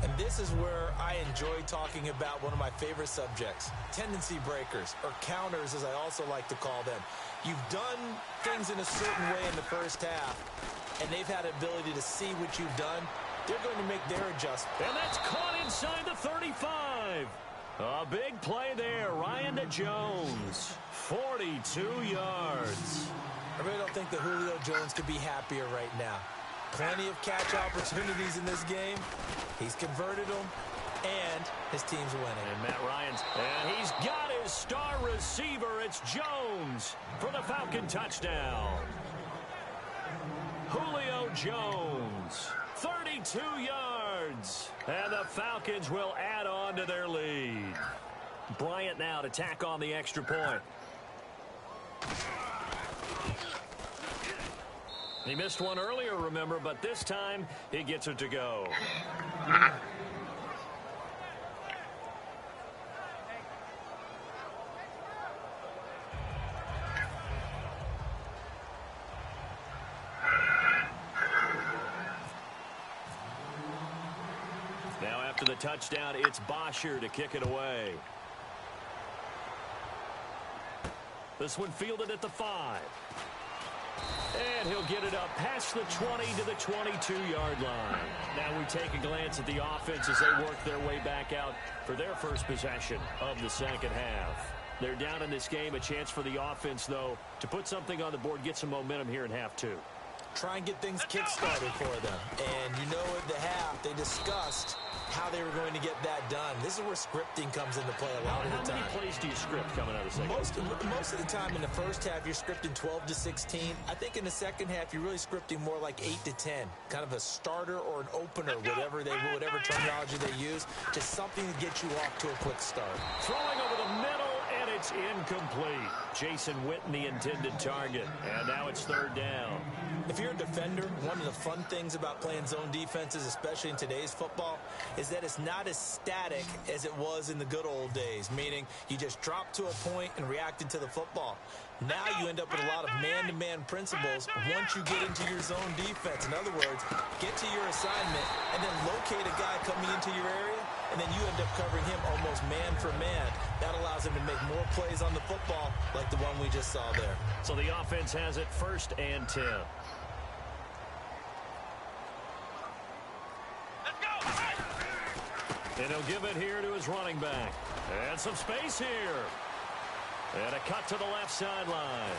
And this is where I enjoy talking about one of my favorite subjects, tendency breakers, or counters as I also like to call them. You've done things in a certain way in the first half, and they've had the ability to see what you've done. They're going to make their adjustment. And that's caught inside the 35. A big play there. Ryan to Jones. 42 yards. I really don't think that Julio Jones could be happier right now. Plenty of catch opportunities in this game. He's converted them, and his team's winning. And Matt Ryan's, and he's got his star receiver. It's Jones for the Falcon touchdown. Julio Jones, 32 yards. And the Falcons will add on to their lead. Bryant now to tack on the extra point. He missed one earlier, remember, but this time he gets it to go. Now after the touchdown, it's Bosher to kick it away. This one fielded at the 5. And he'll get it up past the 20 to the 22-yard line. Now we take a glance at the offense as they work their way back out for their first possession of the second half. They're down in this game. A chance for the offense, though, to put something on the board, get some momentum here in half 2. Try and get things kick-started for them. And you know at the half, they discussed how they were going to get that done. This is where scripting comes into play a lot of the time. How many plays do you script coming out of the second? Most of the time in the first half, you're scripting 12 to 16. I think in the second half, you're really scripting more like 8 to 10. Kind of a starter or an opener, whatever terminology they use. Just something to get you off to a quick start. Throwing over the middle, and it's incomplete. Jason Witten, the intended target. And now it's 3rd down. If you're a defender, one of the fun things about playing zone defenses, especially in today's football, is that it's not as static as it was in the good old days, meaning you just dropped to a point and reacted to the football. Now you end up with a lot of man-to-man principles once you get into your zone defense. In other words, get to your assignment and then locate a guy coming into your area, and then you end up covering him almost man for man. That allows him to make more plays on the football like the one we just saw there. So the offense has it 1st and 10. And he'll give it here to his running back. And some space here. And a cut to the left sideline.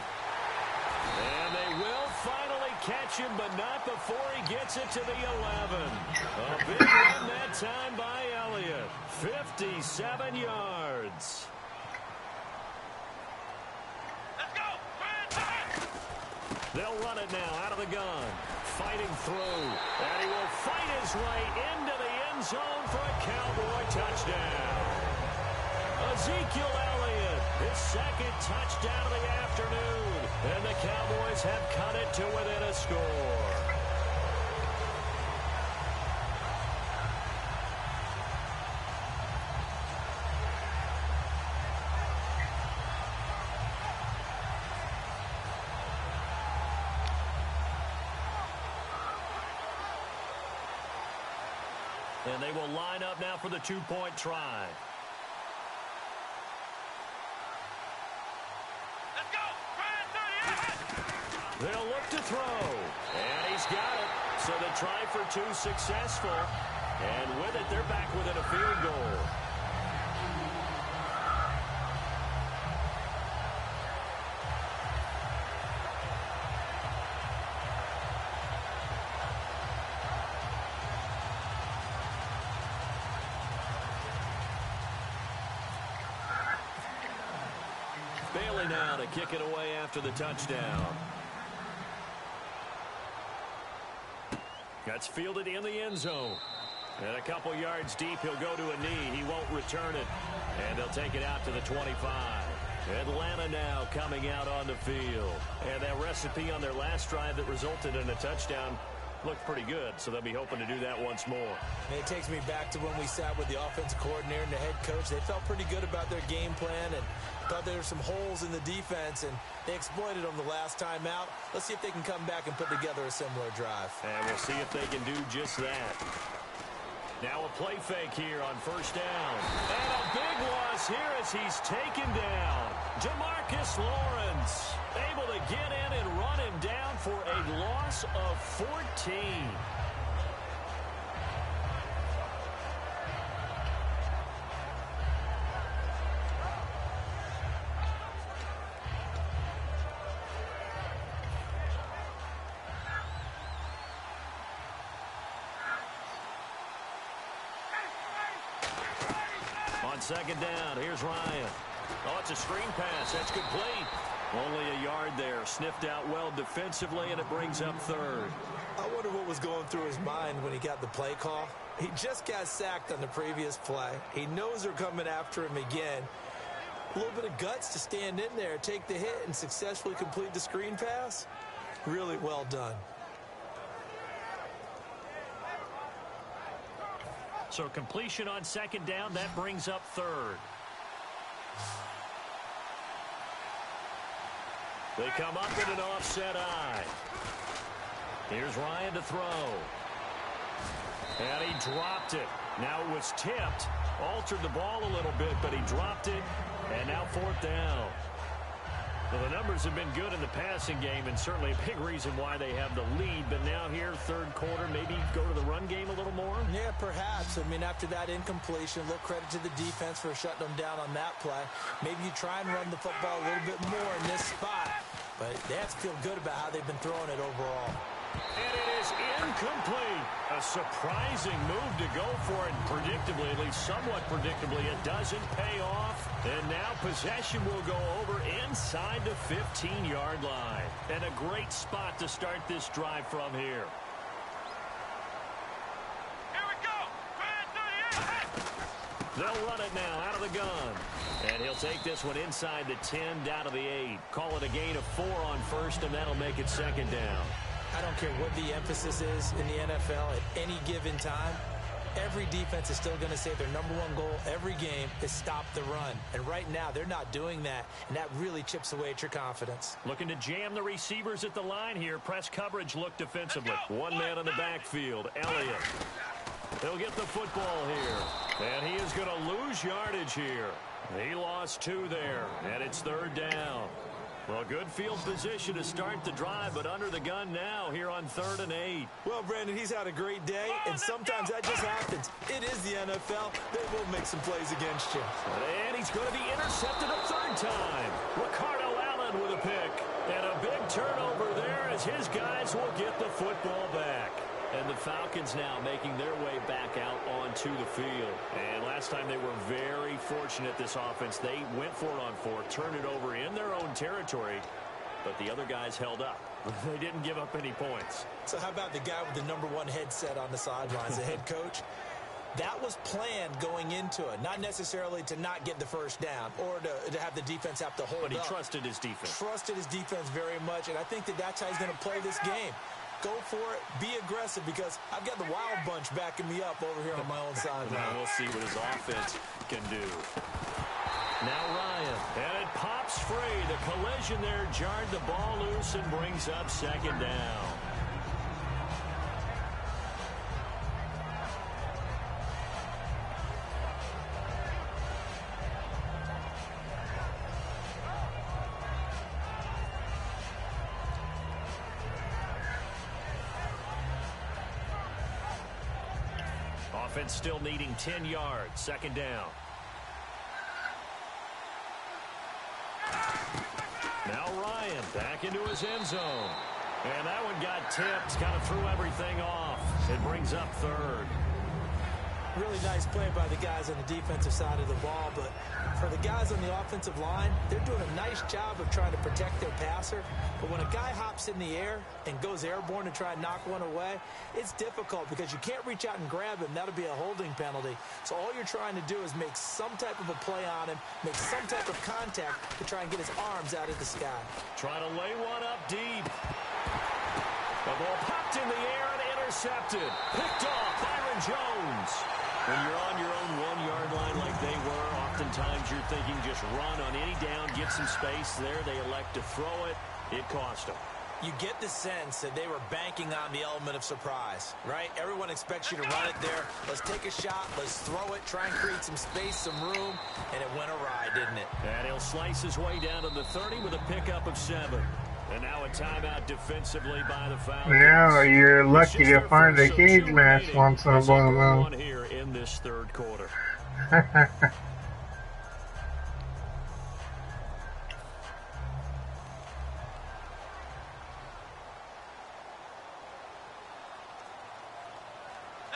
And they will finally catch him, but not before he gets it to the 11. A big run that time by Elliott. 57 yards. Let's go! They'll run it now out of the gun. Fighting through. And he will fight his way into the end zone for a Cowboy touchdown. Ezekiel Elliott, his second touchdown of the afternoon. And the Cowboys have cut it to within a score. And they will line up now for the two-point try. Let's go. They'll look to throw. And he's got it. So the try for two successful. And with it, they're back within a field goal. Bailey now to kick it away after the touchdown. That's fielded in the end zone. And a couple yards deep, he'll go to a knee. He won't return it. And they'll take it out to the 25. Atlanta now coming out on the field. And that recipe on their last drive that resulted in a touchdown looked pretty good, so they'll be hoping to do that once more. And it takes me back to when we sat with the offensive coordinator and the head coach. They felt pretty good about their game plan and thought there were some holes in the defense, and they exploited them the last time out. Let's see if they can come back and put together a similar drive. And we'll see if they can do just that. Now a play fake here on first down. And a big loss here as he's taken down. Jamarcus Lawrence able to get in and run him down for a loss of 14. On second down, here's Ryan. Oh, it's a screen pass. That's complete. Only a yard there. Sniffed out well defensively, and it brings up third. I wonder what was going through his mind when he got the play call. He just got sacked on the previous play. He knows they're coming after him again. A little bit of guts to stand in there, take the hit, and successfully complete the screen pass. Really well done. So completion on second down, that brings up third. They come up with an offset eye. Here's Ryan to throw. And he dropped it. Now it was tipped. Altered the ball a little bit, but he dropped it. And now fourth down. Well, the numbers have been good in the passing game, and certainly a big reason why they have the lead. But now here, third quarter, maybe go to the run game a little more? Yeah, perhaps. I mean, after that incompletion, a little credit to the defense for shutting them down on that play. Maybe you try and run the football a little bit more in this spot. But they have to feel good about how they've been throwing it overall. And it is incomplete. A surprising move to go for it. Predictably, at least somewhat predictably, it doesn't pay off. And now possession will go over inside the 15-yard line. And a great spot to start this drive from here. Here we go. Grand 38. They'll run it now out of the gun. And he'll take this one inside the 10, down to the 8. Call it a gain of 4 on first, and that'll make it second down. I don't care what the emphasis is in the NFL at any given time. Every defense is still going to say their number one goal every game is stop the run. And right now, they're not doing that, and that really chips away at your confidence. Looking to jam the receivers at the line here. Press coverage look defensively. One man in the backfield, Elliott. He'll get the football here. And he is going to lose yardage here. He lost 2 there, and it's third down. Well, good field position to start the drive, but under the gun now here on 3rd and 8. Well, Brandon, he's had a great day, and sometimes that just happens. It is the NFL. They will make some plays against you. And he's going to be intercepted a 3rd time. Ricardo Allen with a pick. And a big turnover there as his guys will get the football back. And the Falcons now making their way back out onto the field. And last time they were very fortunate, this offense. They went for it on 4th, turned it over in their own territory, but the other guys held up. They didn't give up any points. So how about the guy with the #1 headset on the sidelines, the head coach? That was planned going into it, not necessarily to not get the first down or to have the defense have to hold up. But he trusted his defense. Trusted his defense very much, and I think that's how he's going to play this game. Go for it, be aggressive, because I've got the wild bunch backing me up over here on my own sideline. Now we'll see what his offense can do. Now Ryan, and it pops free. The collision there jarred the ball loose and brings up second down. Offense still needing 10 yards. Second down. Now Ryan back into his end zone. And that one got tipped. Kind of threw everything off. It brings up third. Really nice play by the guys on the defensive side of the ball, but for the guys on the offensive line, they're doing a nice job of trying to protect their passer. But when a guy hops in the air and goes airborne to try and knock one away, it's difficult because you can't reach out and grab him. That'll be a holding penalty. So all you're trying to do is make some type of a play on him, make some type of contact to try and get his arms out of the sky. Trying to lay one up deep. The ball popped in the air and intercepted. Picked off Byron Jones. When you're on your own 1-yard line like they were, oftentimes you're thinking just run on any down, get some space there. They elect to throw it. It cost them. You get the sense that they were banking on the element of surprise, right? Everyone expects you to run it there. Let's take a shot. Let's throw it. Try and create some space, some room. And it went awry, didn't it? And he'll slice his way down to the 30 with a pickup of 7. And now a timeout defensively by the Falcons. Now you're lucky to find a cage match once in a blue moon. Here in this third quarter. Let's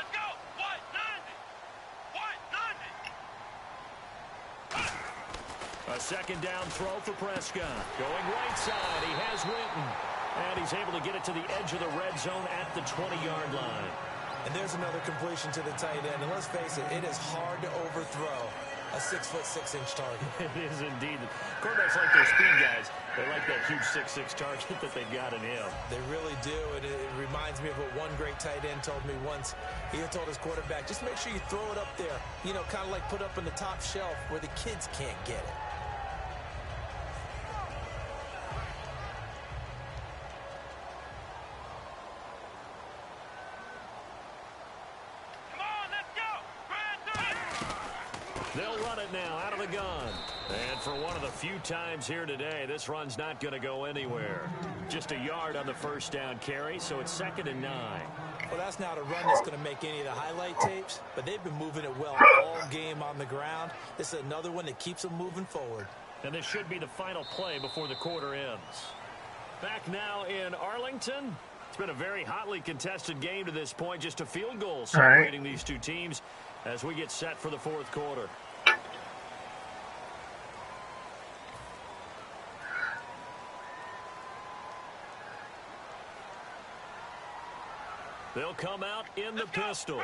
go! 190! A second down throw for Prescott. Going right side, he has Winton. And he's able to get it to the edge of the red zone at the 20-yard line. And there's another completion to the tight end. And let's face it, it is hard to overthrow a 6'6" target. It is indeed. Quarterbacks like their speed guys. They like that huge 6'6" target that they've got in him. They really do. And it reminds me of what one great tight end told me once. He had told his quarterback, just make sure you throw it up there. You know, kind of like put up in the top shelf where the kids can't get it. They'll run it now out of the gun. And for one of the few times here today, this run's not going to go anywhere. Just a yard on the first down carry, so it's 2nd and 9. Well, that's not a run that's going to make any of the highlight tapes, but they've been moving it well all game on the ground. This is another one that keeps them moving forward. And this should be the final play before the quarter ends. Back now in Arlington. It's been a very hotly contested game to this point. Just a field goal separating these two teams as we get set for the fourth quarter. They'll come out in the pistol.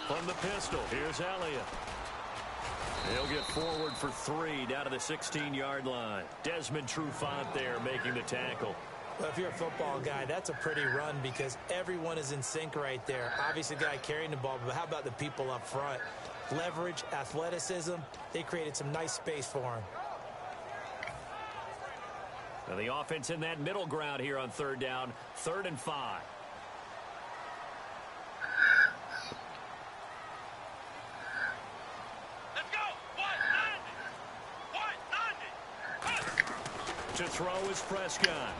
From the pistol, here's Elliott. He'll get forward for 3 down to the 16-yard line. Desmond Trufant there making the tackle. Well, if you're a football guy, that's a pretty run because everyone is in sync right there. Obviously, the guy carrying the ball, but how about the people up front? Leverage, athleticism, they created some nice space for him. Now the offense in that middle ground here on 3rd down, 3rd and 5. Let's go! 190! To throw is Prescott.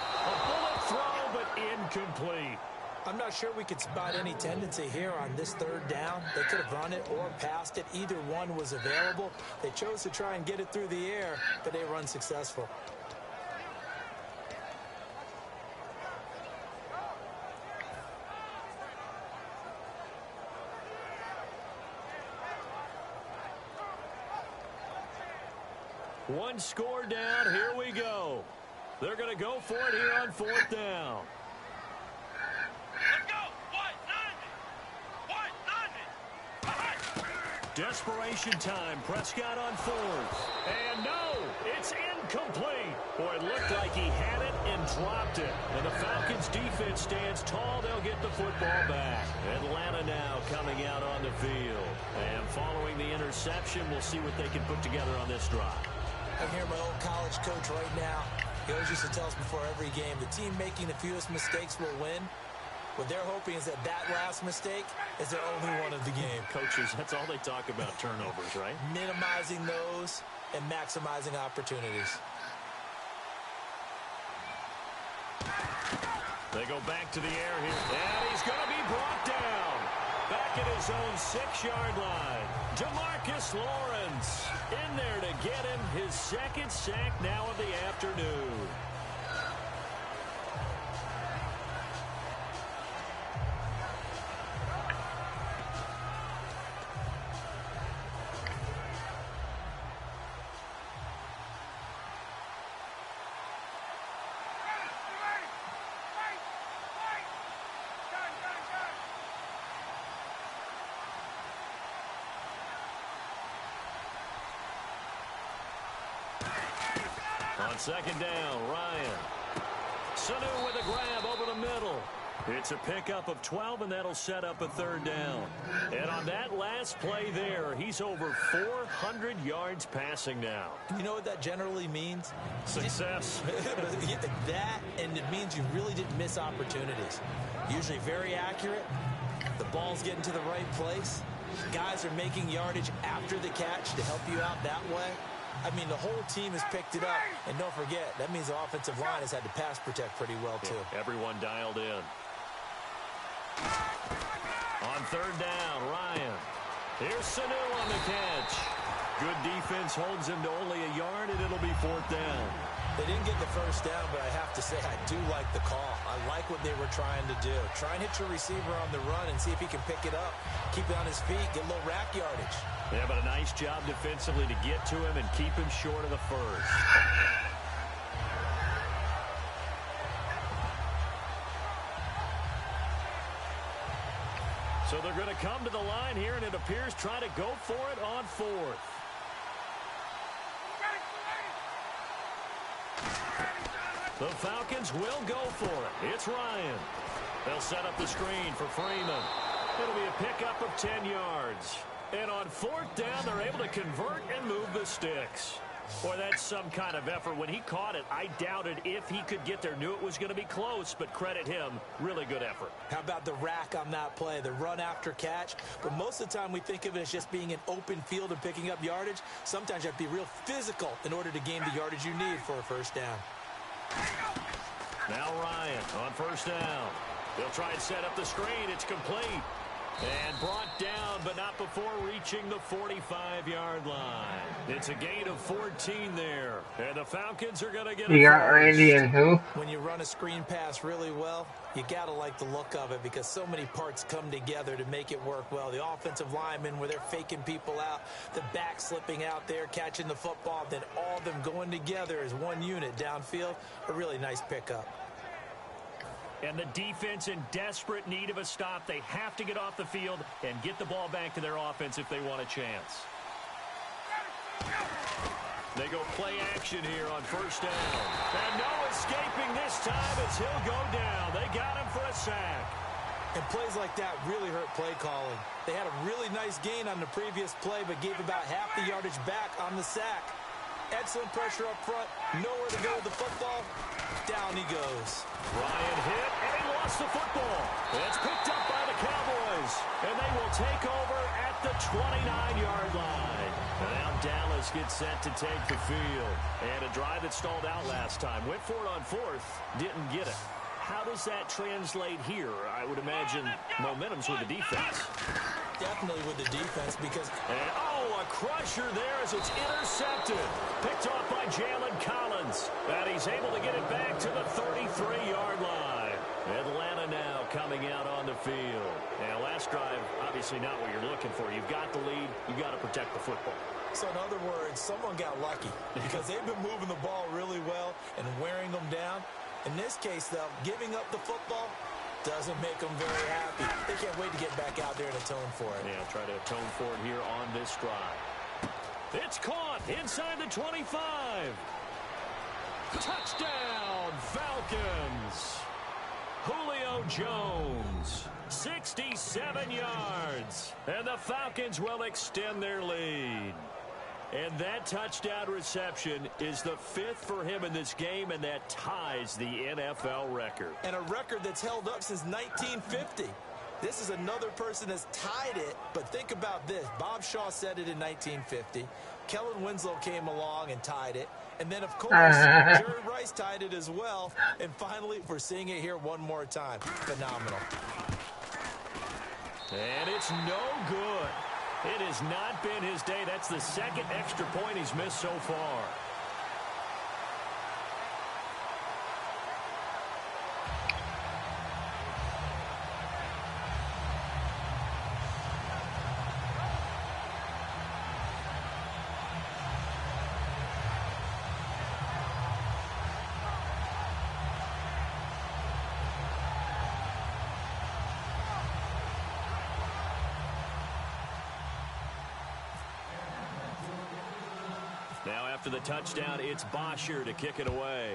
A bullet throw, but incomplete. I'm not sure we could spot any tendency here on this 3rd down. They could have run it or passed it. Either one was available. They chose to try and get it through the air, but they were unsuccessful. One score down. Here we go. They're going to go for it here on 4th down. Let's go. What? Desperation time. Prescott on 4th. And no, it's incomplete. Boy, it looked like he had it and dropped it. And the Falcons defense stands tall. They'll get the football back. Atlanta now coming out on the field. And following the interception, we'll see what they can put together on this drive. I'm hearing my old college coach right now. He always used to tell us before every game, the team making the fewest mistakes will win. What they're hoping is that last mistake is their only one of the game. Coaches, that's all they talk about, turnovers, right? Minimizing those and maximizing opportunities. They go back to the air here. And he's going to be brought down. Back at his own 6-yard line. Demarcus Lawrence in there to get him his second sack now of the afternoon. On 2nd down, Ryan. Sanu with a grab over the middle. It's a pickup of 12, and that'll set up a 3rd down. And on that last play there, he's over 400 yards passing now. You know what that generally means? Success. That, and it means you really didn't miss opportunities. Usually very accurate. The ball's getting to the right place. Guys are making yardage after the catch to help you out that way. I mean, the whole team has picked it up. And don't forget, that means the offensive line has had to pass protect pretty well, too. Yeah, everyone dialed in. On 3rd down, Ryan. Here's Sanu on the catch. Good defense holds him to only a yard, and it'll be 4th down. They didn't get the 1st down, but I have to say I do like the call. I like what they were trying to do. Try and hit your receiver on the run and see if he can pick it up. Keep it on his feet, get a little rack yardage. Yeah, but a nice job defensively to get to him and keep him short of the 1st. So they're going to come to the line here, and it appears trying to go for it on 4th. The Falcons will go for it. It's Ryan. They'll set up the screen for Freeman. It'll be a pickup of 10 yards. And on 4th down, they're able to convert and move the sticks. Boy, that's some kind of effort. When he caught it, I doubted if he could get there. Knew it was going to be close, but credit him. Really good effort. How about the rack on that play, the run after catch? But most of the time we think of it as just being an open field and picking up yardage. Sometimes you have to be real physical in order to gain the yardage you need for a 1st down. Now Ryan on 1st down. They'll try and set up the screen. It's complete. And brought down, but not before reaching the 45-yard line. It's a gain of 14 there. And the Falcons are going to get You got Randy and who? When you run a screen pass really well, you got to like the look of it because so many parts come together to make it work well. The offensive linemen, where they're faking people out, the back slipping out there, catching the football, then all of them going together as one unit downfield. A really nice pickup. And the defense in desperate need of a stop. They have to get off the field and get the ball back to their offense if they want a chance. They go play action here on 1st down. And no escaping this time as he'll go down. They got him for a sack. And plays like that really hurt play calling. They had a really nice gain on the previous play, but gave about half the yardage back on the sack. Excellent pressure up front. Nowhere to go with the football. Down he goes. Ryan hit, and he lost the football. It's picked up by the Cowboys, and they will take over at the 29-yard line. And now Dallas gets set to take the field. And a drive that stalled out last time. Went for it on 4th, didn't get it. How does that translate here? I would imagine momentum's with the defense. Definitely with the defense because... And, a crusher there as it's intercepted. Picked off by Jalen Collins. And he's able to get it back to the 33-yard line. Atlanta now coming out on the field. And last drive, obviously not what you're looking for. You've got the lead. You've got to protect the football. So in other words, someone got lucky because they've been moving the ball really well and wearing them down. In this case, though, giving up the football doesn't make them very happy. They can't wait to get back out there and atone for it. Yeah, try to atone for it here on this drive. It's caught inside the 25. Touchdown, Falcons. Julio Jones, 67 yards. And the Falcons will extend their lead. And that touchdown reception is the 5th for him in this game, and that ties the NFL record. And a record that's held up since 1950. This is another person that's tied it, but think about this. Bob Shaw said it in 1950. Kellen Winslow came along and tied it. And then, of course, Jerry Rice tied it as well. And finally, we're seeing it here one more time. Phenomenal. And it's no good. It has not been his day. That's the second extra point he's missed so far. Now after the touchdown, it's Bosher to kick it away.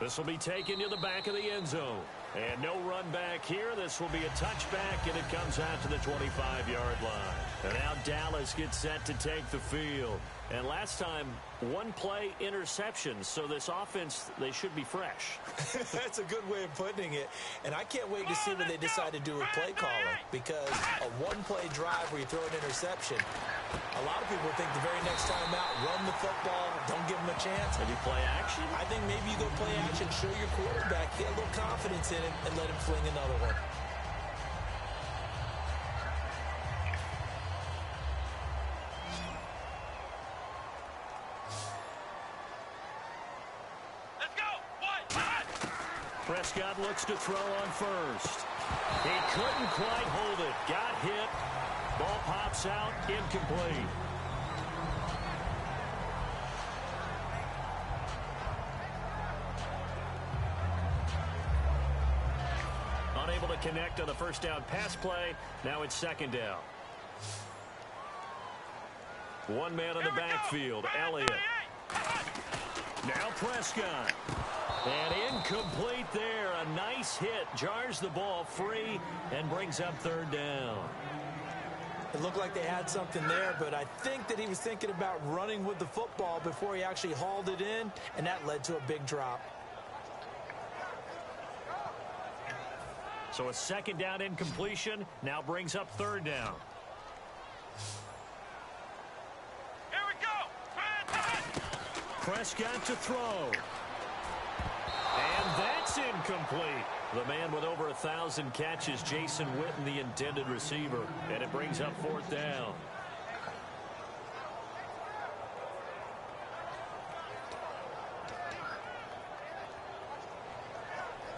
This will be taken to the back of the end zone. And no run back here. This will be a touchback, and it comes out to the 25-yard line. And now Dallas gets set to take the field. And last time, one play interception. So this offense, they should be fresh. That's a good way of putting it. And I can't wait to see what they decide to do with play calling. Because a one-play drive where you throw an interception, a lot of people think the very next time out, run the football, don't give them a chance. Maybe play action? I think maybe you go play action, show your quarterback, get a little confidence in him, and let him fling another one. Prescott looks to throw on first. He couldn't quite hold it. Got hit. Ball pops out. Incomplete. Unable to connect on the first down pass play. Now it's second down. One man on the backfield. Elliott. Now Prescott. And incomplete there. A nice hit. Jars the ball free and brings up third down. It looked like they had something there, but I think that he was thinking about running with the football before he actually hauled it in, and that led to a big drop. So a second down incompletion now brings up third down. Here we go. Prescott to throw. And that's incomplete. The man with over 1,000 catches, Jason Witten, the intended receiver. And it brings up fourth down.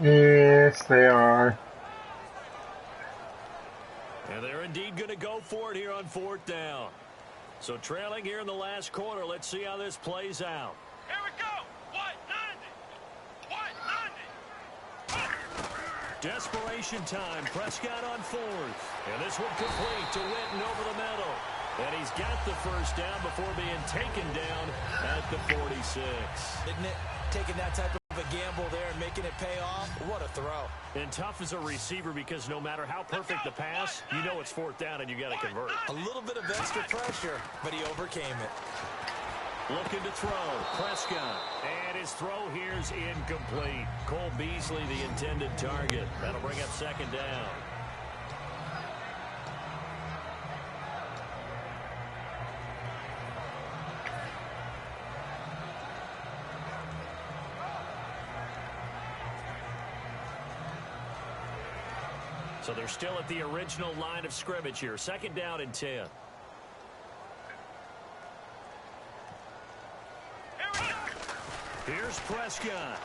Yes, they are. And they're indeed going to go for it here on fourth down. So trailing here in the last quarter, let's see how this plays out. Here we go. 190. Desperation time. Prescott on fourth. And this one complete to Witten over the middle. And he's got the first down before being taken down at the 46. Isn't it? Taking that type of a gamble there and making it pay off. What a throw. And tough as a receiver because no matter how perfect the pass, you know it's fourth down and you got to convert. A little bit of extra pressure, but he overcame it. Looking to throw. Prescott. And his throw here's incomplete. Cole Beasley, the intended target. That'll bring up second down. So they're still at the original line of scrimmage here. Second down and 10. Here's Prescott.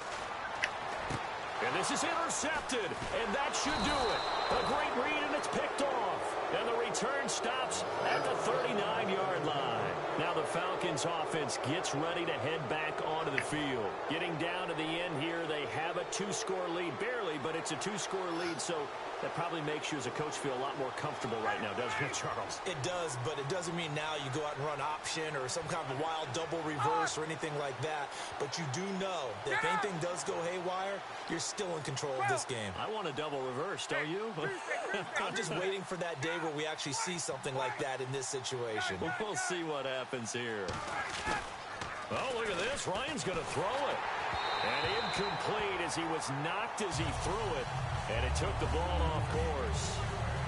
And this is intercepted. And that should do it. A great read, and it's picked off. And the return stops at the 39-yard line. Now the Falcons offense gets ready to head back onto the field. Getting down to the end here, they have a 2-score lead. Barely, but it's a 2-score lead, so that probably makes you as a coach feel a lot more comfortable right now, doesn't it, Charles? It does, but it doesn't mean now you go out and run option or some kind of wild double reverse or anything like that. But you do know that if anything does go haywire, you're still in control of this game. I want a double reverse, don't you? I'm just waiting for that day where we actually see something like that in this situation. We'll see what happens here. Oh, look at this. Ryan's going to throw it. And incomplete as he was knocked as he threw it. And it took the ball off course.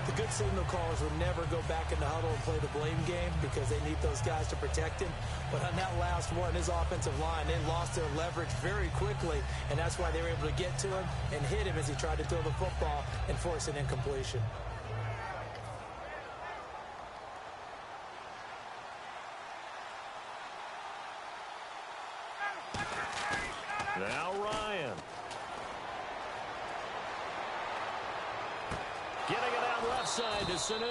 The good signal callers would never go back in the huddle and play the blame game because they need those guys to protect him. But on that last one, his offensive line, they lost their leverage very quickly, and that's why they were able to get to him and hit him as he tried to throw the football and force an incompletion. Now Ryan. Getting it out left side to Sanu.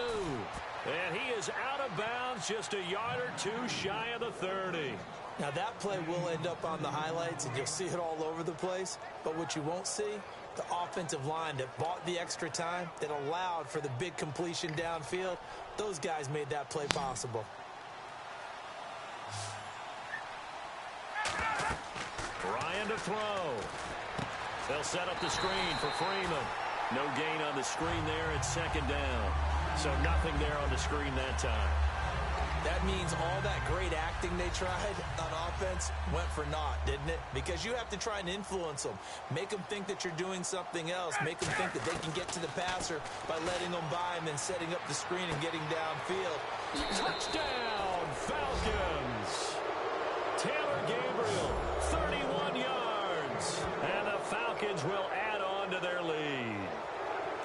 And he is out of bounds just a yard or two shy of the 30. Now that play will end up on the highlights and you'll see it all over the place. But what you won't see, the offensive line that bought the extra time, that allowed for the big completion downfield, those guys made that play possible. Ryan to throw. They'll set up the screen for Freeman. No gain on the screen there at second down. So nothing there on the screen that time. That means all that great acting they tried on offense went for naught, didn't it? Because you have to try and influence them. Make them think that you're doing something else. Make them think that they can get to the passer by letting them by and then setting up the screen and getting downfield. Touchdown, Falcons! Taylor Gabriel, 31 yards. And the Falcons will add on to their lead.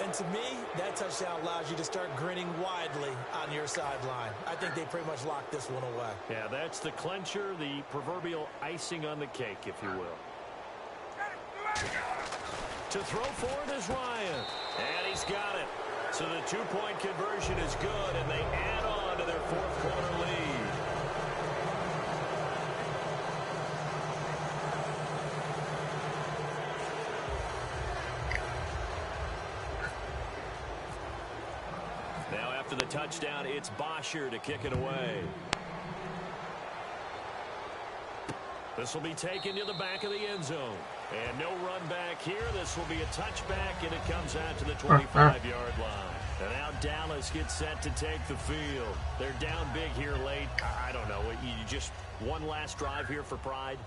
And to me, that touchdown allows you to start grinning widely on your sideline. I think they pretty much locked this one away. Yeah, that's the clincher, the proverbial icing on the cake, if you will. To throw forward is Ryan. And he's got it. So the two-point conversion is good, and they add on to their fourth quarter lead. Now after the touchdown, it's Bosher to kick it away. This will be taken to the back of the end zone. And no run back here. This will be a touchback, and it comes out to the 25-yard line. And now Dallas gets set to take the field. They're down big here late. I don't know. You just one last drive here for pride?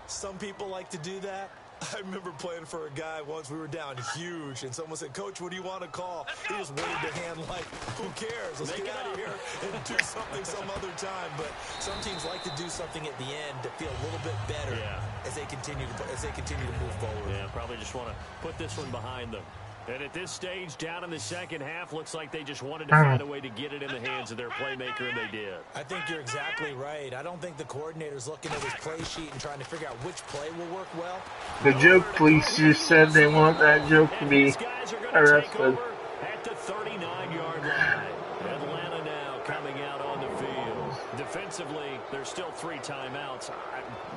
Some people like to do that. I remember playing for a guy once. We were down huge, and someone said, "Coach, what do you want to call?" He just waved a hand like, "Who cares? Let's get out of here and do something some other time." But some teams like to do something at the end to feel a little bit better as they continue to move forward. Yeah, probably just want to put this one behind them. And at this stage, down in the second half, looks like they just wanted to find a way to get it in the hands of their playmaker, and they did. I think you're exactly right. I don't think the coordinator's looking at his play sheet and trying to figure out which play will work well. The joke police just said they want that joke to be arrested. At the 39-yard line. Atlanta now coming out on the field. Defensively, there's still 3 timeouts.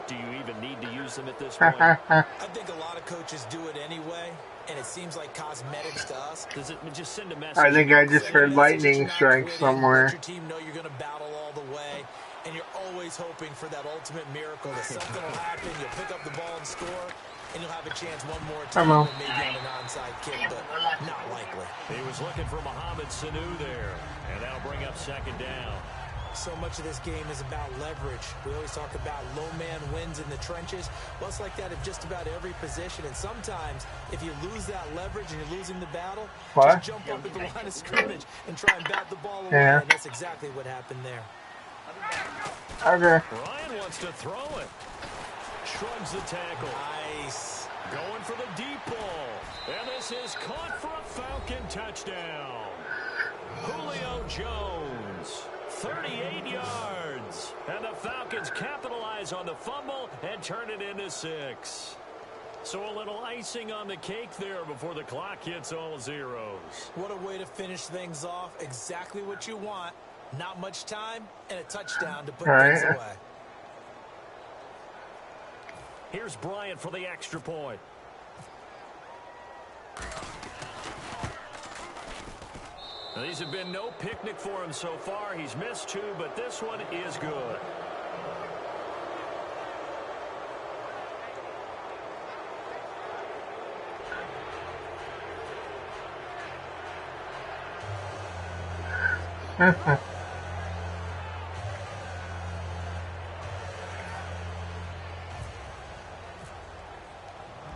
Do you even need to use them at this point? I think a lot of coaches do it anyway, and it seems like cosmetics to us. Does it just send a message? I think I just heard lightning strike somewhere. Let your team know you're going to battle all the way, and you're always hoping for that ultimate miracle that something will happen, you'll pick up the ball and score, and you'll have a chance one more time, maybe on an onside kick, but not likely. He was looking for Mohamed Sanu there, and that'll bring up second down. So much of this game is about leverage. We always talk about low man wins in the trenches. Well, it's like that at just about every position. And sometimes, if you lose that leverage and you're losing the battle, just jump up at the line of scrimmage and try and bat the ball away. And that's exactly what happened there. Okay. Ryan wants to throw it. Shrugs the tackle. Nice. Going for the deep ball. And this is caught for a Falcon touchdown. Julio Jones. 38 yards. And the Falcons capitalize on the fumble and turn it into 6. So a little icing on the cake there before the clock hits all zeros. What a way to finish things off. Exactly what you want. Not much time and a touchdown to put things away. Here's Bryant for the extra point. These have been no picnic for him so far. He's missed 2, but this one is good.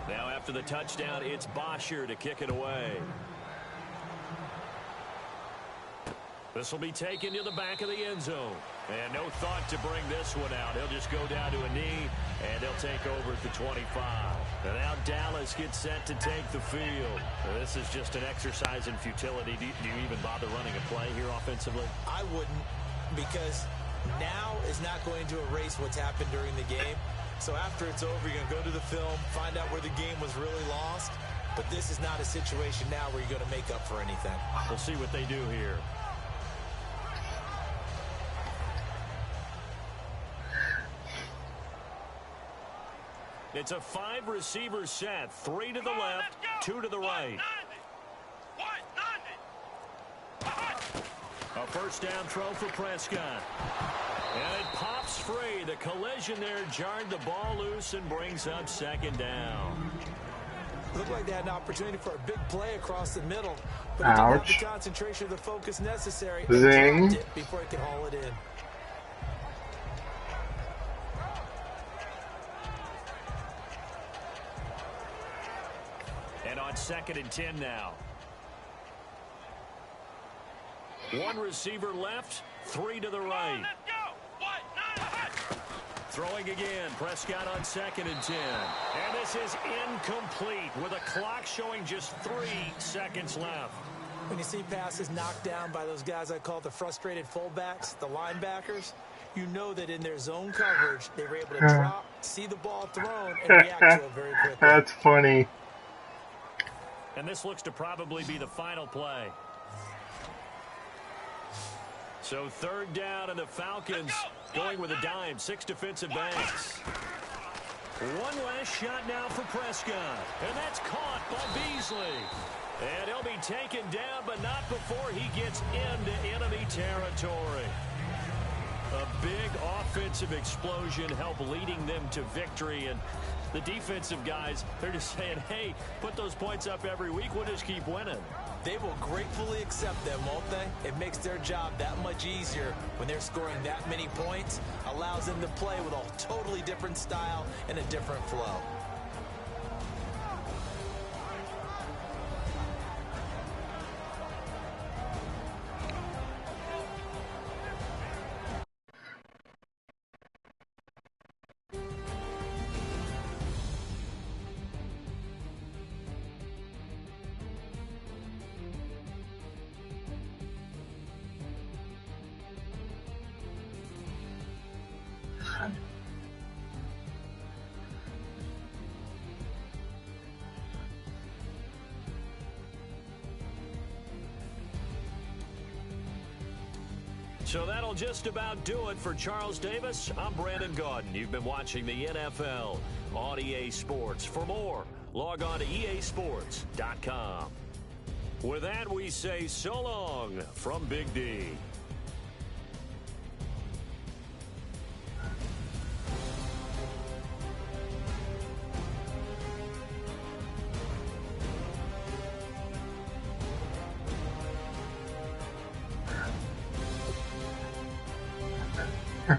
Now after the touchdown, it's Bosher to kick it away. This will be taken to the back of the end zone. And no thought to bring this one out. He'll just go down to a knee, and they'll take over at the 25. And now Dallas gets set to take the field. This is just an exercise in futility. Do you even bother running a play here offensively? I wouldn't, because now is not going to erase what's happened during the game. So after it's over, you're going to go to the film, find out where the game was really lost. But this is not a situation now where you're going to make up for anything. We'll see what they do here. It's a 5-receiver set. 3 to the left, 2 to the right. A first down throw for Prescott. And it pops free. The collision there jarred the ball loose and brings up second down. Looked like they had an opportunity for a big play across the middle. But it didn't have the concentration or the focus necessary. Zing. Dropped it before he could haul it in. And on 2nd and 10 now. 1 receiver left, 3 to the right. Throwing again, Prescott on 2nd and 10. And this is incomplete with a clock showing just 3 seconds left. When you see passes knocked down by those guys I call the frustrated fullbacks, the linebackers, you know that in their zone coverage, they were able to drop, see the ball thrown, and react to it very quickly. That's funny. And this looks to probably be the final play. So 3rd down, and the Falcons going with a dime. 6 defensive backs. One last shot now for Prescott. And that's caught by Beasley. And he'll be taken down, but not before he gets into enemy territory. A big offensive explosion helped leading them to victory. And the defensive guys, they're just saying, hey, put those points up every week. We'll just keep winning. They will gratefully accept them, won't they? It makes their job that much easier when they're scoring that many points. Allows them to play with a totally different style and a different flow. So that'll just about do it for Charles Davis. I'm Brandon Gaudin. You've been watching the NFL on EA Sports. For more, log on to easports.com. With that, we say so long from Big D. Huh.